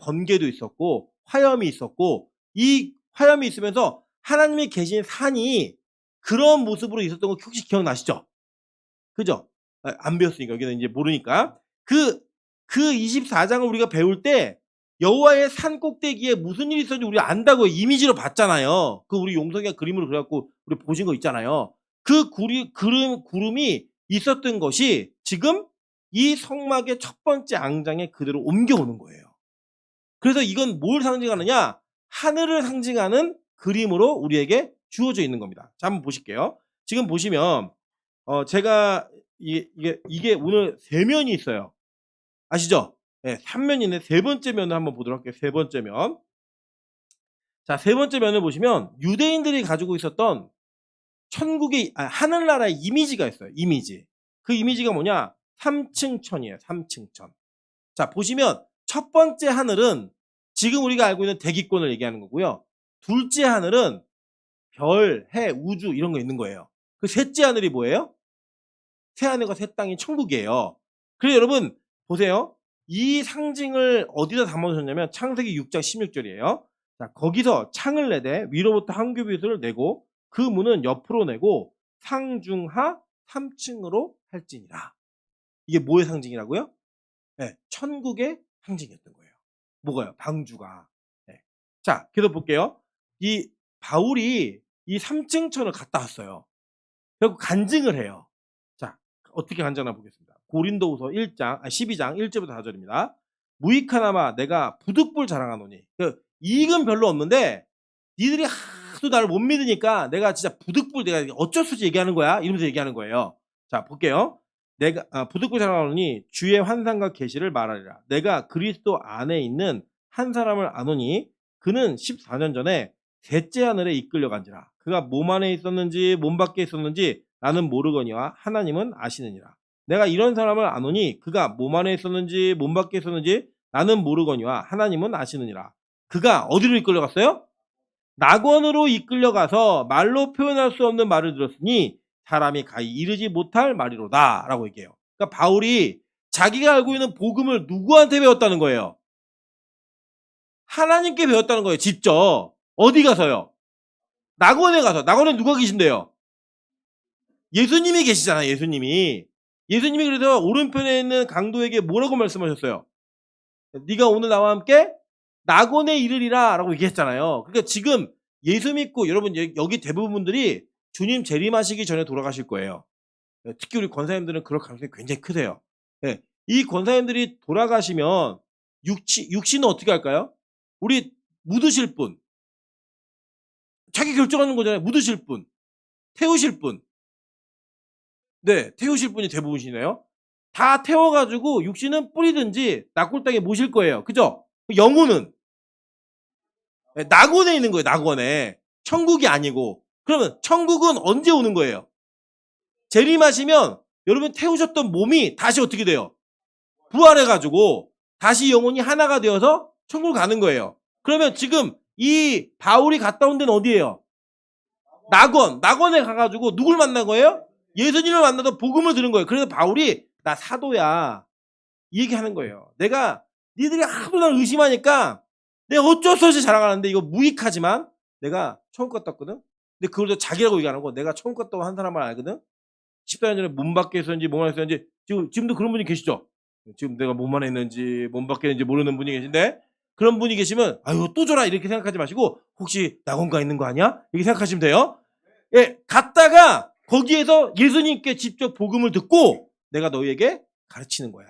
번개도 있었고 화염이 있었고 이 화염이 있으면서 하나님이 계신 산이 그런 모습으로 있었던 거 혹시 기억나시죠? 그죠? 안 배웠으니까 여기는 이제 모르니까 그 24장을 우리가 배울 때 여호와의 산 꼭대기에 무슨 일이 있었는지 우리 안다고요. 이미지로 봤잖아요. 그 우리 용석이가 그림으로 그려갖고 우리 보신 거 있잖아요. 그 구름이 있었던 것이 지금 이 성막의 첫 번째 앙장에 그대로 옮겨오는 거예요. 그래서 이건 뭘 상징하느냐? 하늘을 상징하는 그림으로 우리에게 주어져 있는 겁니다. 자, 한번 보실게요. 지금 보시면 제가 이게 오늘 세 면이 있어요. 아시죠? 네, 3면인데 세 번째 면을 한번 보도록 할게요. 세 번째 면. 자, 세 번째 면을 보시면 유대인들이 가지고 있었던 천국의 하늘나라의 이미지가 있어요. 이미지. 그 이미지가 뭐냐? 3층 천이에요. 3층 천. 자, 보시면 첫 번째 하늘은 지금 우리가 알고 있는 대기권을 얘기하는 거고요. 둘째 하늘은 별, 해, 우주 이런 거 있는 거예요. 그 셋째 하늘이 뭐예요? 새 하늘과 새 땅인 천국이에요. 그래서 여러분 보세요. 이 상징을 어디다 담아놓으셨냐면 창세기 6장 16절이에요. 자, 거기서 창을 내되 위로부터 한 규빗을 내고 그 문은 옆으로 내고 상중하 3층으로 할지니라. 이게 뭐의 상징이라고요? 네, 천국의 상징이었던 거예요. 뭐가요? 방주가. 네. 자, 계속 볼게요. 이 바울이 이 3층 천을 갔다 왔어요. 결국 간증을 해요. 자, 어떻게 간증하나 보겠습니다. 고린도후서 12장 1절부터 4절입니다. 무익하나마 내가 부득불 자랑하노니. 이익은 별로 없는데 니들이 하도 나를 못 믿으니까 내가 진짜 부득불 내가 어쩔 수 없이 얘기하는 거야. 이러면서 얘기하는 거예요. 자, 볼게요. 내가 부득불 자랑하노니 주의 환상과 계시를 말하리라. 내가 그리스도 안에 있는 한 사람을 아노니 그는 14년 전에 셋째 하늘에 이끌려간지라. 그가 몸 안에 있었는지 몸 밖에 있었는지 나는 모르거니와 하나님은 아시느니라. 내가 이런 사람을 아노니 그가 몸 안에 있었는지 몸 밖에 있었는지 나는 모르거니와 하나님은 아시느니라. 그가 어디로 이끌려갔어요? 낙원으로 이끌려가서 말로 표현할 수 없는 말을 들었으니 사람이 가히 이르지 못할 말이로다 라고 얘기해요. 그러니까 바울이 자기가 알고 있는 복음을 누구한테 배웠다는 거예요? 하나님께 배웠다는 거예요. 직접. 어디 가서요? 낙원에 가서. 낙원에 누가 계신대요? 예수님이 계시잖아요. 예수님이 그래서 오른편에 있는 강도에게 뭐라고 말씀하셨어요? 네가 오늘 나와 함께 낙원에 이르리라 라고 얘기했잖아요. 그러니까 지금 예수 믿고 여러분 여기 대부분 분들이 주님 재림하시기 전에 돌아가실 거예요. 특히 우리 권사님들은 그럴 가능성이 굉장히 크세요. 이 권사님들이 돌아가시면 육신은 어떻게 할까요? 우리 묻으실 분. 자기 결정하는 거잖아요. 묻으실 분. 태우실 분. 네, 태우실 분이 대부분이시네요. 다 태워가지고 육신은 뿌리든지 낙골 땅에 모실 거예요. 그죠? 영혼은 낙원에 있는 거예요. 낙원에. 천국이 아니고. 그러면 천국은 언제 오는 거예요? 재림하시면 여러분 태우셨던 몸이 다시 어떻게 돼요? 부활해가지고 다시 영혼이 하나가 되어서 천국을 가는 거예요. 그러면 지금 이 바울이 갔다 온 데는 어디예요? 낙원에 가가지고 누굴 만난 거예요? 예수님을 만나서 복음을 들은 거예요. 그래서 바울이 나 사도야 이 얘기하는 거예요. 내가 니들이 하도 날 의심하니까 내가 어쩔 수 없이 자랑하는데 이거 무익하지만 내가 천국 갔다 왔거든. 근데 그걸 자기라고 얘기하는 거. 내가 천국 갔다 온 한 사람만 알거든. 14년 전에 몸 밖에 있었는지 몸 안에 있었는지 지금도 그런 분이 계시죠. 지금 내가 몸 안에 있는지 몸 밖에 있는지 모르는 분이 계신데 그런 분이 계시면 아유 또 줘라 이렇게 생각하지 마시고 혹시 낙원가 있는 거 아니야? 이렇게 생각하시면 돼요. 예, 갔다가 거기에서 예수님께 직접 복음을 듣고 내가 너희에게 가르치는 거야.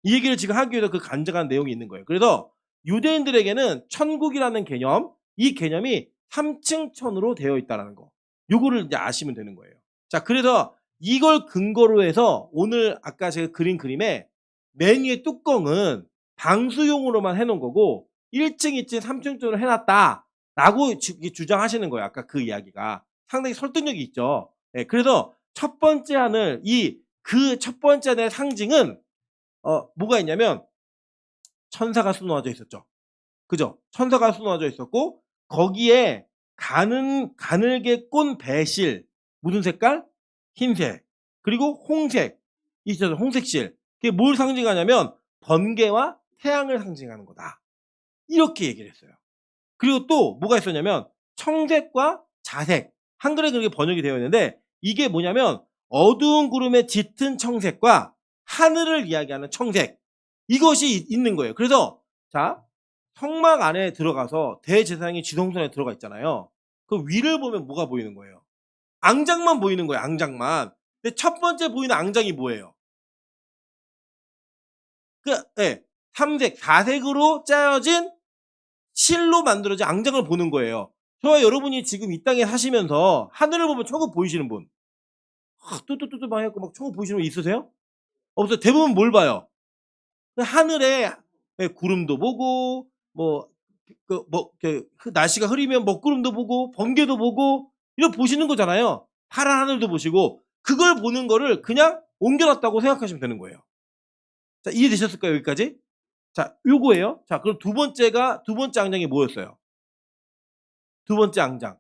이 얘기를 지금 하기 위해서 그 간증한 내용이 있는 거예요. 그래서 유대인들에게는 천국이라는 개념, 이 개념이 3층 천으로 되어 있다는 거. 요거를 이제 아시면 되는 거예요. 자, 그래서 이걸 근거로 해서 오늘 아까 제가 그린 그림에 맨 위에 뚜껑은 방수용으로만 해놓은 거고 1층, 2층, 3층 쪽으로 해놨다라고 주장하시는 거예요. 아까 그 이야기가 상당히 설득력이 있죠. 네, 그래서 첫 번째 하늘 그 첫 번째 하늘의 상징은 뭐가 있냐면 천사가 수놓아져 있었죠. 그죠? 천사가 수놓아져 있었고 거기에 가늘게 꼰 배실 무슨 색깔? 흰색 그리고 홍색 있어서 홍색실 그게 뭘 상징하냐면 번개와 태양을 상징하는 거다. 이렇게 얘기를 했어요. 그리고 또 뭐가 있었냐면 청색과 자색 한글에 그렇게 번역이 되어 있는데 이게 뭐냐면 어두운 구름에 짙은 청색과 하늘을 이야기하는 청색 이것이 있는 거예요. 그래서 자 성막 안에 들어가서 대제사장이 지성소에 들어가 있잖아요. 그 위를 보면 뭐가 보이는 거예요? 앙장만 보이는 거예요. 앙장만. 근데 첫 번째 보이는 앙장이 뭐예요? 예. 3색, 4색으로 짜여진 실로 만들어진 앙장을 보는 거예요. 저와 여러분이 지금 이 땅에 사시면서 하늘을 보면 천국 보이시는 분? 뚜뚜뚜뚜 막 해갖고 막 천국 보이시는 분 있으세요? 없어요. 대부분 뭘 봐요? 그 하늘에 구름도 보고 날씨가 흐리면 먹구름도 보고 번개도 보고 이런 보시는 거잖아요. 파란 하늘도 보시고 그걸 보는 거를 그냥 옮겨놨다고 생각하시면 되는 거예요. 자, 이해되셨을까요? 여기까지? 자, 요거예요. 자, 그럼 두 번째 앙장이 뭐였어요? 두 번째 앙장.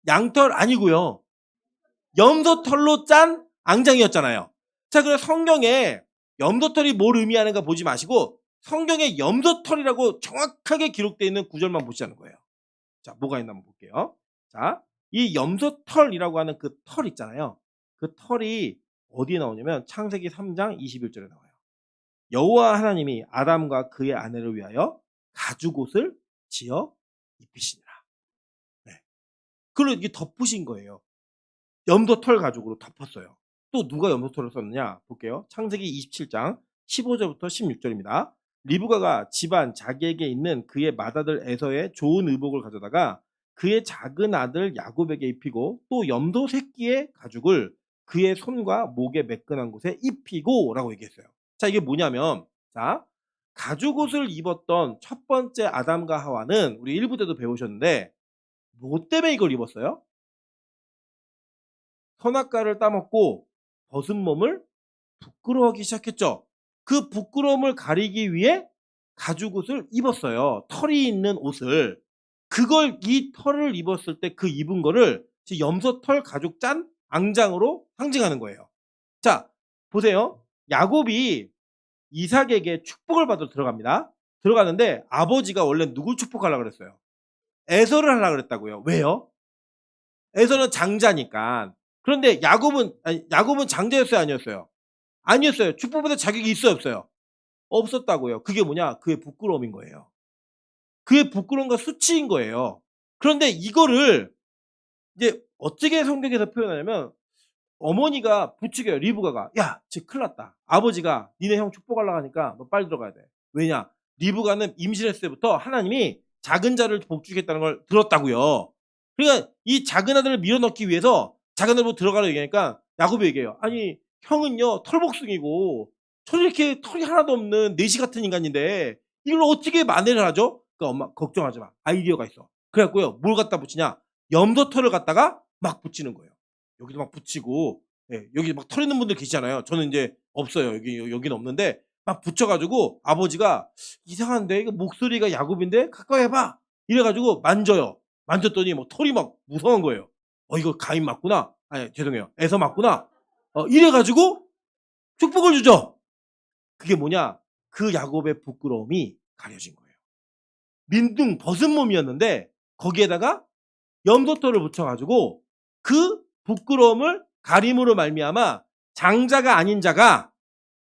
양털 아니고요. 염소털로 짠 앙장이었잖아요. 자, 그럼 성경에 염소털이 뭘 의미하는가 보지 마시고 성경에 염소털이라고 정확하게 기록되어 있는 구절만 보시자는 거예요. 자, 뭐가 있나 한번 볼게요. 자, 이 염소털이라고 하는 그 털 있잖아요. 그 털이 어디에 나오냐면 창세기 3장 21절에 나와요. 여호와 하나님이 아담과 그의 아내를 위하여 가죽옷을 지어 입히시니라. 네. 그걸 이게 덮으신 거예요. 염소털 가죽으로 덮었어요. 또 누가 염소털을 썼느냐 볼게요. 창세기 27장 15절부터 16절입니다. 리브가가 집안 자기에게 있는 그의 맏아들 에서의 좋은 의복을 가져다가 그의 작은 아들 야곱에게 입히고 또 염소 새끼의 가죽을 그의 손과 목에 매끈한 곳에 입히고 라고 얘기했어요. 자, 이게 뭐냐면 자, 가죽옷을 입었던 첫 번째 아담과 하와는 우리 1부 때도 배우셨는데 뭐 때문에 이걸 입었어요? 선악과를 따먹고 벗은 몸을 부끄러워하기 시작했죠. 그 부끄러움을 가리기 위해 가죽옷을 입었어요. 털이 있는 옷을. 그걸 이 털을 입었을 때 그 입은 거를 염소털 가죽 짠 앙장으로 상징하는 거예요. 자, 보세요. 야곱이 이삭에게 축복을 받으러 들어갑니다. 들어가는데 아버지가 원래 누굴 축복하려고 그랬어요? 에서를 하려고 그랬다고요. 왜요? 에서는 장자니까. 그런데 야곱은 장자였어요, 아니었어요? 아니었어요. 축복받을 자격이 있어요, 없어요? 없었다고요. 그게 뭐냐? 그의 부끄러움인 거예요. 그의 부끄러움과 수치인 거예요. 그런데 이거를 이제 어떻게 성경에서 표현하냐면 어머니가 부추겨요. 리브가가. 야, 쟤 큰일 났다. 아버지가 니네 형 축복하려고 하니까 너 빨리 들어가야 돼. 왜냐? 리브가는 임신했을 때부터 하나님이 작은 자를 복주겠다는 걸 들었다고요. 그러니까 이 작은 아들을 밀어넣기 위해서 작은 아들로 들어가라고 얘기하니까 야곱이 얘기해요. 아니, 형은요 털복숭이고 저렇게 털이 하나도 없는 내시 같은 인간인데 이걸 어떻게 만회를 하죠? 그러니까 엄마 걱정하지 마. 아이디어가 있어. 그래갖고요 뭘 갖다 붙이냐? 염소털을 갖다가 막 붙이는 거예요. 여기도 막 붙이고, 예, 여기 막 털 있는 분들 계시잖아요. 저는 이제 없어요. 여기는 없는데 막 붙여가지고 아버지가 이상한데 이거 목소리가 야곱인데 가까이 해봐. 이래가지고 만져요. 만졌더니 뭐 털이 막 무성한 거예요. 이거 가인 맞구나. 아니 죄송해요. 에서 맞구나. 이래가지고 축복을 주죠. 그게 뭐냐? 그 야곱의 부끄러움이 가려진 거예요. 민둥 벗은 몸이었는데 거기에다가 염소털을 붙여가지고 그 부끄러움을 가림으로 말미암아 장자가 아닌 자가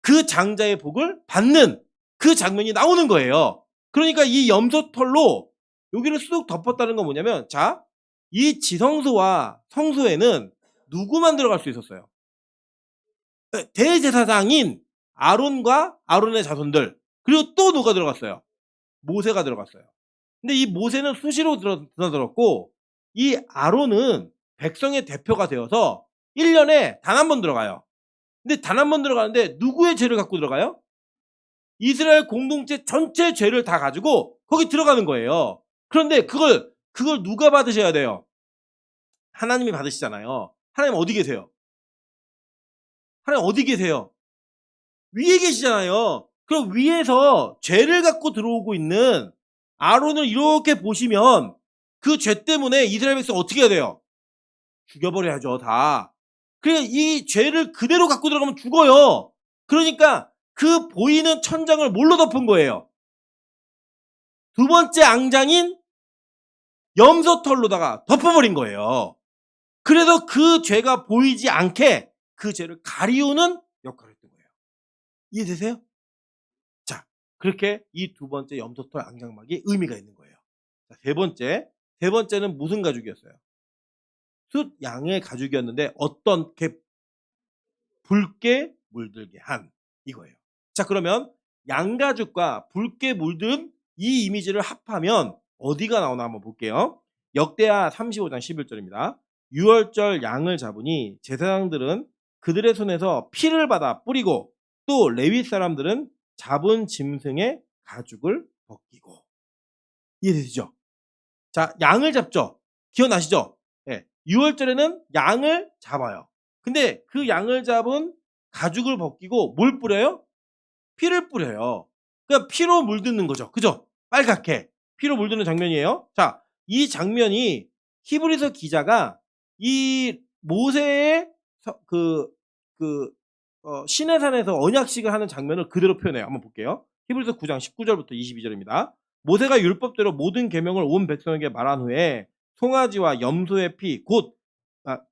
그 장자의 복을 받는 그 장면이 나오는 거예요. 그러니까 이 염소털로 여기를 쑥 덮었다는 건 뭐냐면 자, 이 지성소와 성소에는 누구만 들어갈 수 있었어요? 대제사장인 아론과 아론의 자손들 그리고 또 누가 들어갔어요? 모세가 들어갔어요. 근데 이 모세는 수시로 드나들었고 이 아론은 백성의 대표가 되어서 1년에 단 한 번 들어가요. 근데 단 한 번 들어가는데 누구의 죄를 갖고 들어가요? 이스라엘 공동체 전체 죄를 다 가지고 거기 들어가는 거예요. 그런데 그걸 누가 받으셔야 돼요? 하나님이 받으시잖아요. 하나님 어디 계세요? 하나님 어디 계세요? 위에 계시잖아요. 그럼 위에서 죄를 갖고 들어오고 있는 아론을 이렇게 보시면 그 죄 때문에 이스라엘 백성 어떻게 해야 돼요? 죽여버려야죠, 다. 그래, 이 죄를 그대로 갖고 들어가면 죽어요. 그러니까 그 보이는 천장을 뭘로 덮은 거예요? 두 번째 앙장인 염소털로다가 덮어버린 거예요. 그래서 그 죄가 보이지 않게 그 죄를 가리우는 역할을 했던 거예요. 이해되세요? 자, 그렇게 이 두 번째 염소털 앙장막이 의미가 있는 거예요. 자, 세 번째는 무슨 가죽이었어요? 숫 양의 가죽이었는데 어떻게 붉게 물들게 한 이거예요. 자, 그러면 양가죽과 붉게 물든 이 이미지를 합하면 어디가 나오나 한번 볼게요. 역대하 35장 11절입니다. 유월절 양을 잡으니 제사장들은 그들의 손에서 피를 받아 뿌리고 또 레위 사람들은 잡은 짐승의 가죽을 벗기고. 이해되시죠? 자, 양을 잡죠. 기억나시죠? 예. 6월절에는 양을 잡아요. 근데 그 양을 잡은 가죽을 벗기고 뭘 뿌려요? 피를 뿌려요. 그러니까 피로 물드는 거죠. 그죠? 빨갛게 피로 물드는 장면이에요. 자, 이 장면이 히브리서 기자가 이 모세의 시내산에서 언약식을 하는 장면을 그대로 표현해요. 한번 볼게요. 히브리서 9장 19절부터 22절입니다. 모세가 율법대로 모든 계명을 온 백성에게 말한 후에 송아지와 염소의 피 곧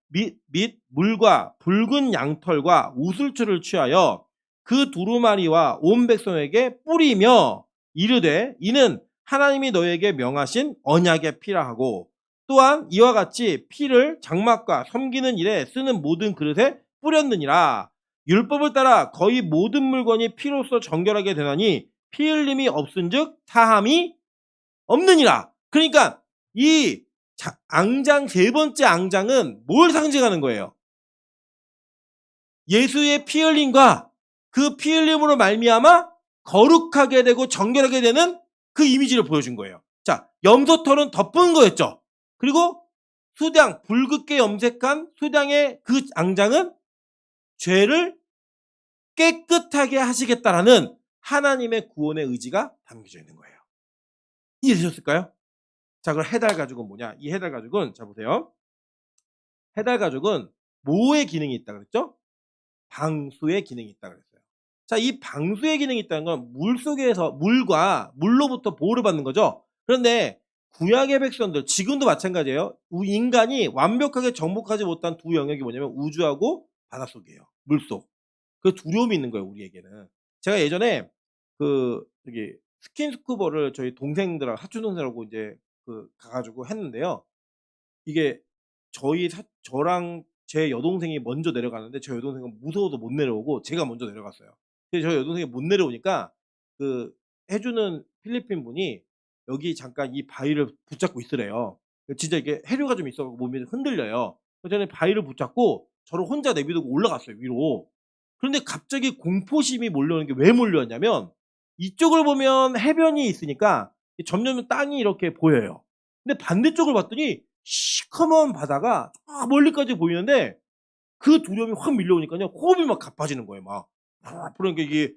및 물과 붉은 양털과 우슬초를 취하여 그 두루마리와 온 백성에게 뿌리며 이르되 이는 하나님이 너에게 명하신 언약의 피라 하고 또한 이와 같이 피를 장막과 섬기는 일에 쓰는 모든 그릇에 뿌렸느니라. 율법을 따라 거의 모든 물건이 피로써 정결하게 되나니 피 흘림이 없은즉 사함이 없느니라. 그러니까 이 앙장 세 번째 앙장은 뭘 상징하는 거예요? 예수의 피 흘림과 그 피 흘림으로 말미암아 거룩하게 되고 정결하게 되는 그 이미지를 보여준 거예요. 자, 염소털은 덮은 거였죠. 그리고 수량, 붉게 염색한 수량의 그 앙장은 죄를 깨끗하게 하시겠다라는 하나님의 구원의 의지가 담겨져 있는 거예요. 이해되셨을까요? 자, 그럼 해달 가죽은 뭐냐? 이 해달 가죽은, 자, 보세요. 해달 가죽은 뭐의 기능이 있다 그랬죠? 방수의 기능이 있다 그랬어요. 자, 이 방수의 기능이 있다는 건 물로부터 보호를 받는 거죠. 그런데 구약의 백성들, 지금도 마찬가지예요. 인간이 완벽하게 정복하지 못한 두 영역이 뭐냐면 우주하고 바닷속이에요. 물속. 그 두려움이 있는 거예요, 우리에게는. 제가 예전에 저기 스킨스쿠버를 저희 동생들하고 사촌 동생하고 이제 가가지고 했는데요. 이게 저랑 제 여동생이 먼저 내려가는데 저 여동생은 무서워서 못 내려오고 제가 먼저 내려갔어요. 근데 저 여동생이 못 내려오니까 해주는 필리핀 분이 여기 잠깐 이 바위를 붙잡고 있으래요. 진짜 이게 해류가 좀 있어서 몸이 흔들려요. 그래서 저는 바위를 붙잡고 저를 혼자 내비두고 올라갔어요, 위로. 그런데 갑자기 공포심이 몰려오는 게 왜 몰려왔냐면 이쪽을 보면 해변이 있으니까 점점 땅이 이렇게 보여요. 근데 반대쪽을 봤더니 시커먼 바다가 저 멀리까지 보이는데 그 두려움이 확 밀려오니까요. 호흡이 막 가빠지는 거예요, 막. 그러니까 이게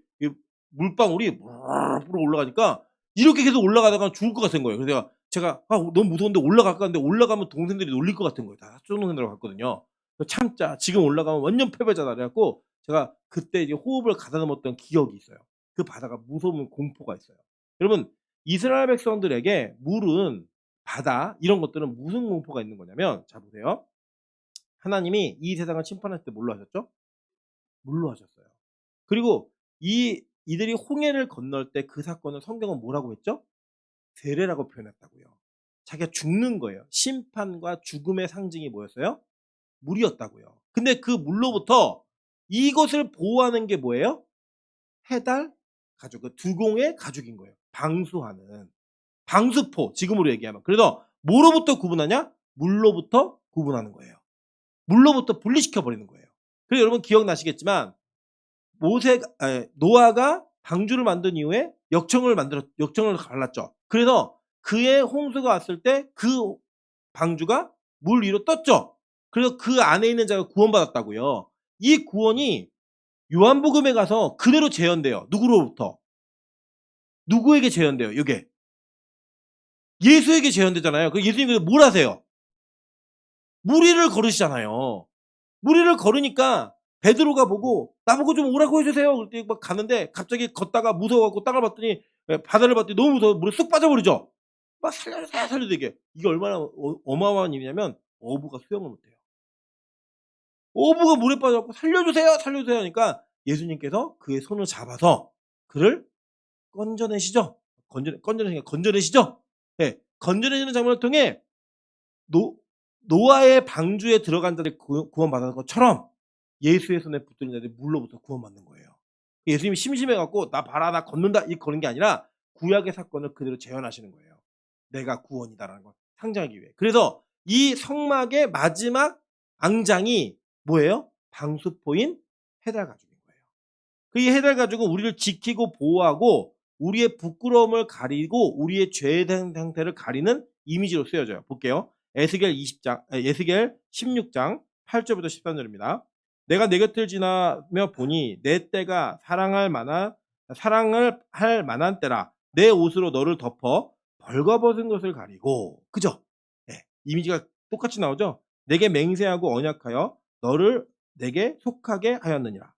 물방울이 불어 올라가니까 이렇게 계속 올라가다가 죽을 것 같은 거예요. 그래서 제가 너무 무서운데 올라갈까 하는데 올라가면 동생들이 놀릴 것 같은 거예요. 다 사촌 동생들하고 갔거든요. 참자. 지금 올라가면 완전 패배자다. 그래 갖고 제가 그때 이제 호흡을 가다듬었던 기억이 있어요. 그 바다가 무서운 공포가 있어요. 여러분, 이스라엘 백성들에게 물은 바다 이런 것들은 무슨 공포가 있는 거냐면 자 보세요. 하나님이 이 세상을 침판할 때 뭘로 하셨죠? 물로 하셨어요. 그리고 이들이 홍해를 건널 때 그 사건을 성경은 뭐라고 했죠? 세례라고 표현했다고요. 자기가 죽는 거예요. 심판과 죽음의 상징이 뭐였어요? 물이었다고요. 근데 그 물로부터 이것을 보호하는 게 뭐예요? 해달 가죽, 그 두공의 가죽인 거예요. 방수하는 방수포, 지금으로 얘기하면. 그래서 뭐로부터 구분하냐? 물로부터 구분하는 거예요. 물로부터 분리시켜 버리는 거예요. 그리고 여러분 기억나시겠지만 노아가 방주를 만든 이후에 역청을 갈랐죠. 그래서 그의 홍수가 왔을 때 그 방주가 물 위로 떴죠. 그래서 그 안에 있는 자가 구원받았다고요. 이 구원이 요한복음에 가서 그대로 재현돼요. 누구로부터? 누구에게 재현돼요? 이게 예수에게 재현되잖아요. 그 예수님께서 뭘 하세요? 물 위를 걸으시잖아요. 물 위를 걸으니까 베드로가 보고 나보고 좀 오라고 해주세요. 그랬더니 막 가는데 갑자기 걷다가 무서워갖고 땅을 봤더니 바다를 봤더니 너무 무서워 물에 쑥 빠져버리죠. 막 살려주세요, 살려주세요. 이게 얼마나 어마어마한 일이냐면 어부가 수영을 못해요. 어부가 물에 빠져갖고 살려주세요, 살려주세요 하니까 예수님께서 그의 손을 잡아서 그를 건져내시죠. 건져내시죠. 예, 건져내시는 장면을 통해 노아의 방주에 들어간 자들이 구원받은 것처럼 예수의 손에 붙들린 자들이 물로부터 구원받는 거예요. 예수님이 심심해갖고 나 봐라 나 걷는다 이 거는 게 아니라 구약의 사건을 그대로 재현하시는 거예요. 내가 구원이다라는 걸 상징하기 위해. 그래서 이 성막의 마지막 앙장이 뭐예요? 방수포인 해달 가죽인 거예요. 그 이 해달 가죽은 우리를 지키고 보호하고 우리의 부끄러움을 가리고 우리의 죄된 상태를 가리는 이미지로 쓰여져요. 볼게요. 에스겔 16장 8절부터 13절입니다. 내가 내 곁을 지나며 보니 내 때가 사랑을 할 만한 때라. 내 옷으로 너를 덮어 벌거벗은 것을 가리고. 그죠? 네, 이미지가 똑같이 나오죠? 내게 맹세하고 언약하여 너를 내게 속하게 하였느니라.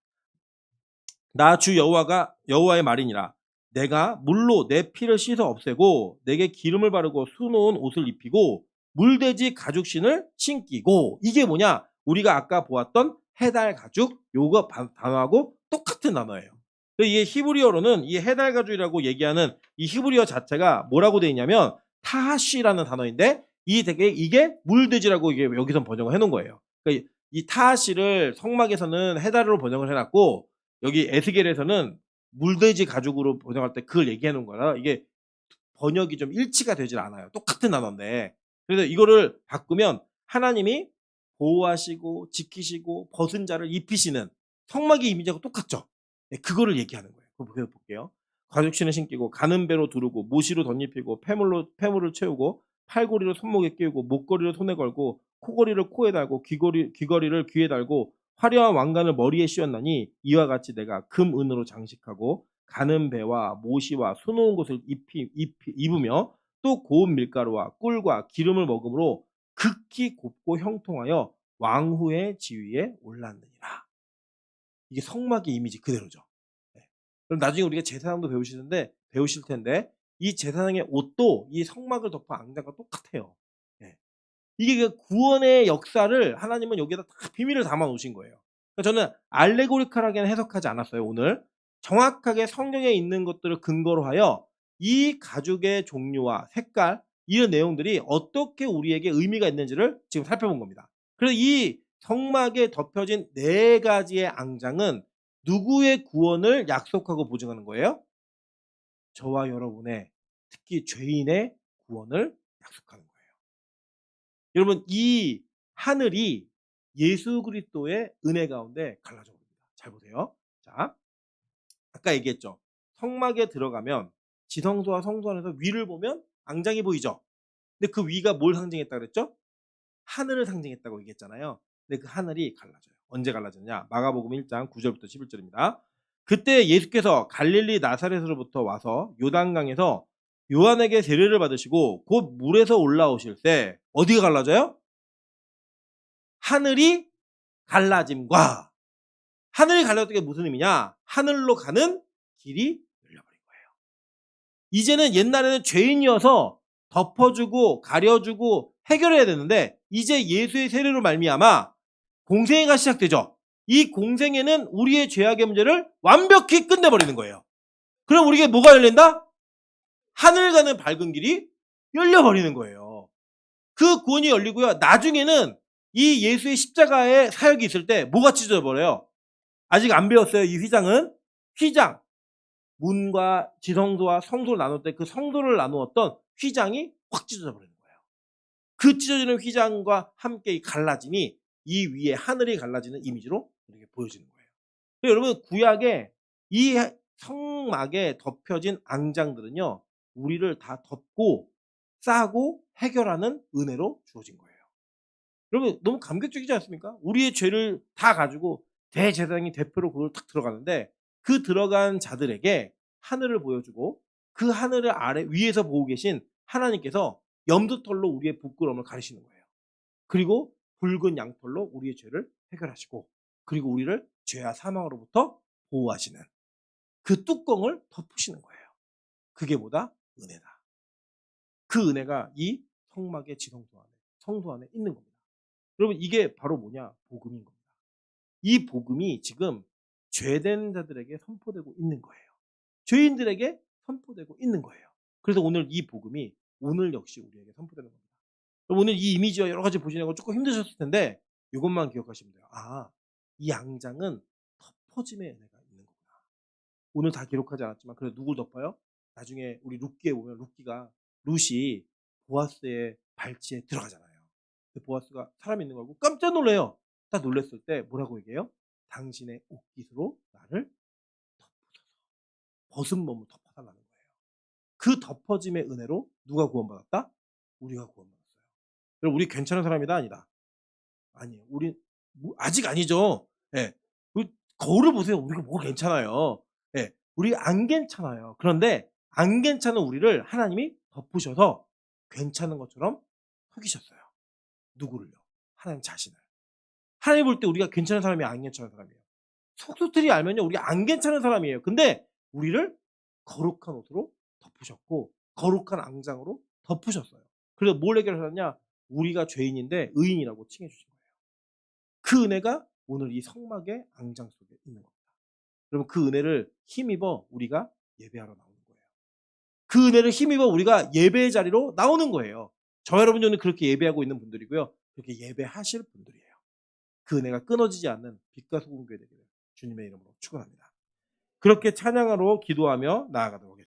나 주 여호와의 말이니라. 내가 물로 내 피를 씻어 없애고 내게 기름을 바르고 수놓은 옷을 입히고 물돼지 가죽신을 신기고. 이게 뭐냐? 우리가 아까 보았던 해달 가죽 요거 단어하고 똑같은 단어예요. 이게 히브리어로는 이 해달 가죽이라고 얘기하는 이 히브리어 자체가 뭐라고 되어 있냐면 타하시라는 단어인데 이게 물돼지라고 이게 여기서 번역을 해놓은 거예요. 그러니까 이 타하시를 성막에서는 해달로 번역을 해놨고 여기 에스겔에서는 물돼지 가죽으로 번역할 때 그걸 얘기해 놓은 거라 이게 번역이 좀 일치가 되질 않아요. 똑같은 단어인데. 그래서 이거를 바꾸면 하나님이 보호하시고 지키시고 벗은 자를 입히시는 성막의 이미지하고 똑같죠. 네, 그거를 얘기하는 거예요. 그거 볼게요. 가죽신을 신기고 가는 배로 두르고 모시로 덧입히고 폐물을 채우고 팔고리를 손목에 끼우고 목걸이를 손에 걸고 코걸이를 코에 달고 귀걸이를 귀에 달고 화려한 왕관을 머리에 씌웠나니 이와 같이 내가 금 은으로 장식하고 가는 배와 모시와 수놓은 것을 입으며 또 고운 밀가루와 꿀과 기름을 먹음으로 극히 곱고 형통하여 왕후의 지위에 올랐느니라. 이게 성막의 이미지 그대로죠. 네. 그럼 나중에 우리가 제사장도 배우실 텐데 이 제사장의 옷도 이 성막을 덮어 앙장과 똑같아요. 네. 이게 그 구원의 역사를 하나님은 여기에다 다 비밀을 담아 놓으신 거예요. 그러니까 저는 알레고리컬하게는 해석하지 않았어요. 오늘 정확하게 성경에 있는 것들을 근거로 하여 이 가죽의 종류와 색깔 이런 내용들이 어떻게 우리에게 의미가 있는지를 지금 살펴본 겁니다. 그래서 이 성막에 덮여진 4가지의 앙장은 누구의 구원을 약속하고 보증하는 거예요? 저와 여러분의, 특히 죄인의 구원을 약속하는 거예요. 여러분, 이 하늘이 예수 그리스도의 은혜 가운데 갈라져 버립니다. 잘 보세요. 자, 아까 얘기했죠. 성막에 들어가면 지성소와 성소 안에서 위를 보면 앙장이 보이죠. 근데 그 위가 뭘 상징했다 그랬죠? 하늘을 상징했다고 얘기했잖아요. 근데 그 하늘이 갈라져요. 언제 갈라졌냐? 마가복음 1장 9절부터 11절입니다. 그때 예수께서 갈릴리 나사렛으로부터 와서 요단강에서 요한에게 세례를 받으시고 곧 물에서 올라오실 때 어디가 갈라져요? 하늘이 갈라짐과. 하늘이 갈라졌던 게 무슨 의미냐? 하늘로 가는 길이 열려버린 거예요. 이제는 옛날에는 죄인이어서 덮어주고 가려주고 해결해야 되는데 이제 예수의 세례로 말미암아 공생애가 시작되죠. 이 공생애는 우리의 죄악의 문제를 완벽히 끝내버리는 거예요. 그럼 우리에게 뭐가 열린다? 하늘 가는 밝은 길이 열려버리는 거예요. 그 구원이 열리고요. 나중에는 이 예수의 십자가의 사역이 있을 때 뭐가 찢어져 버려요? 아직 안 배웠어요. 이 휘장. 문과 지성소와 성소를 나눌 때 그 성소를 나누었던 휘장이 확 찢어져 버리는 거예요. 그 찢어지는 휘장과 함께 이 갈라짐이 이 위에 하늘이 갈라지는 이미지로 이렇게 보여지는 거예요. 여러분, 구약의 이 성막에 덮여진 앙장들은요, 우리를 다 덮고 싸고 해결하는 은혜로 주어진 거예요. 여러분, 너무 감격적이지 않습니까? 우리의 죄를 다 가지고 대제사장이 대표로 그걸 딱 들어가는데 그 들어간 자들에게 하늘을 보여주고 그 하늘을 위에서 보고 계신 하나님께서 염두털로 우리의 부끄러움을 가리시는 거예요. 그리고 붉은 양털로 우리의 죄를 해결하시고 그리고 우리를 죄와 사망으로부터 보호하시는 그 뚜껑을 덮으시는 거예요. 그게 뭐다? 은혜다. 그 은혜가 이 성막의 성소 안에 있는 겁니다. 여러분, 이게 바로 뭐냐? 복음인 겁니다. 이 복음이 지금 죄된 자들에게 선포되고 있는 거예요. 죄인들에게 선포되고 있는 거예요. 그래서 오늘 이 복음이 오늘 역시 우리에게 선포되는 겁니다. 그럼 오늘 이 이미지와 여러 가지 보시느라고 조금 힘드셨을 텐데 이것만 기억하시면 돼요. 아, 이 양장은 덮어짐의 은혜가 있는 거구나. 오늘 다 기록하지 않았지만 그래도 누굴 덮어요? 나중에 우리 룻기에 보면 룻이 보아스의 발치에 들어가잖아요. 근데 보아스가 사람이 있는 걸 알고 깜짝 놀래요. 딱 놀랬을 때 뭐라고 얘기해요? 당신의 옷깃으로 나를 덮으소서. 벗은 몸을 덮어달라는 거예요. 그 덮어짐의 은혜로 누가 구원받았다? 우리가 구원받았어요. 여러분, 우리 괜찮은 사람이다? 아니다? 아니에요. 우리 아직 아니죠. 예. 거울을 보세요. 우리가 뭐가 괜찮아요. 예. 우리 안 괜찮아요. 그런데 안 괜찮은 우리를 하나님이 덮으셔서 괜찮은 것처럼 속이셨어요. 누구를요? 하나님 자신을. 하나님 볼 때 우리가 괜찮은 사람이 안 괜찮은 사람이에요. 속속들이 알면요. 우리가 안 괜찮은 사람이에요. 근데 우리를 거룩한 옷으로 덮으셨고 거룩한 앙장으로 덮으셨어요. 그래서 뭘 해결하셨냐? 우리가 죄인인데 의인이라고 칭해 주신 거예요. 그 은혜가 오늘 이 성막의 앙장 속에 있는 겁니다. 여러분, 그 은혜를 힘입어 우리가 예배하러 나오는 거예요. 그 은혜를 힘입어 우리가 예배의 자리로 나오는 거예요. 저 여러분 오늘 그렇게 예배하고 있는 분들이고요. 그렇게 예배하실 분들이에요. 그 은혜가 끊어지지 않는 빛과 소금교회 되기를 주님의 이름으로 축원합니다. 그렇게 찬양하러 기도하며 나아가도록 하겠습니다.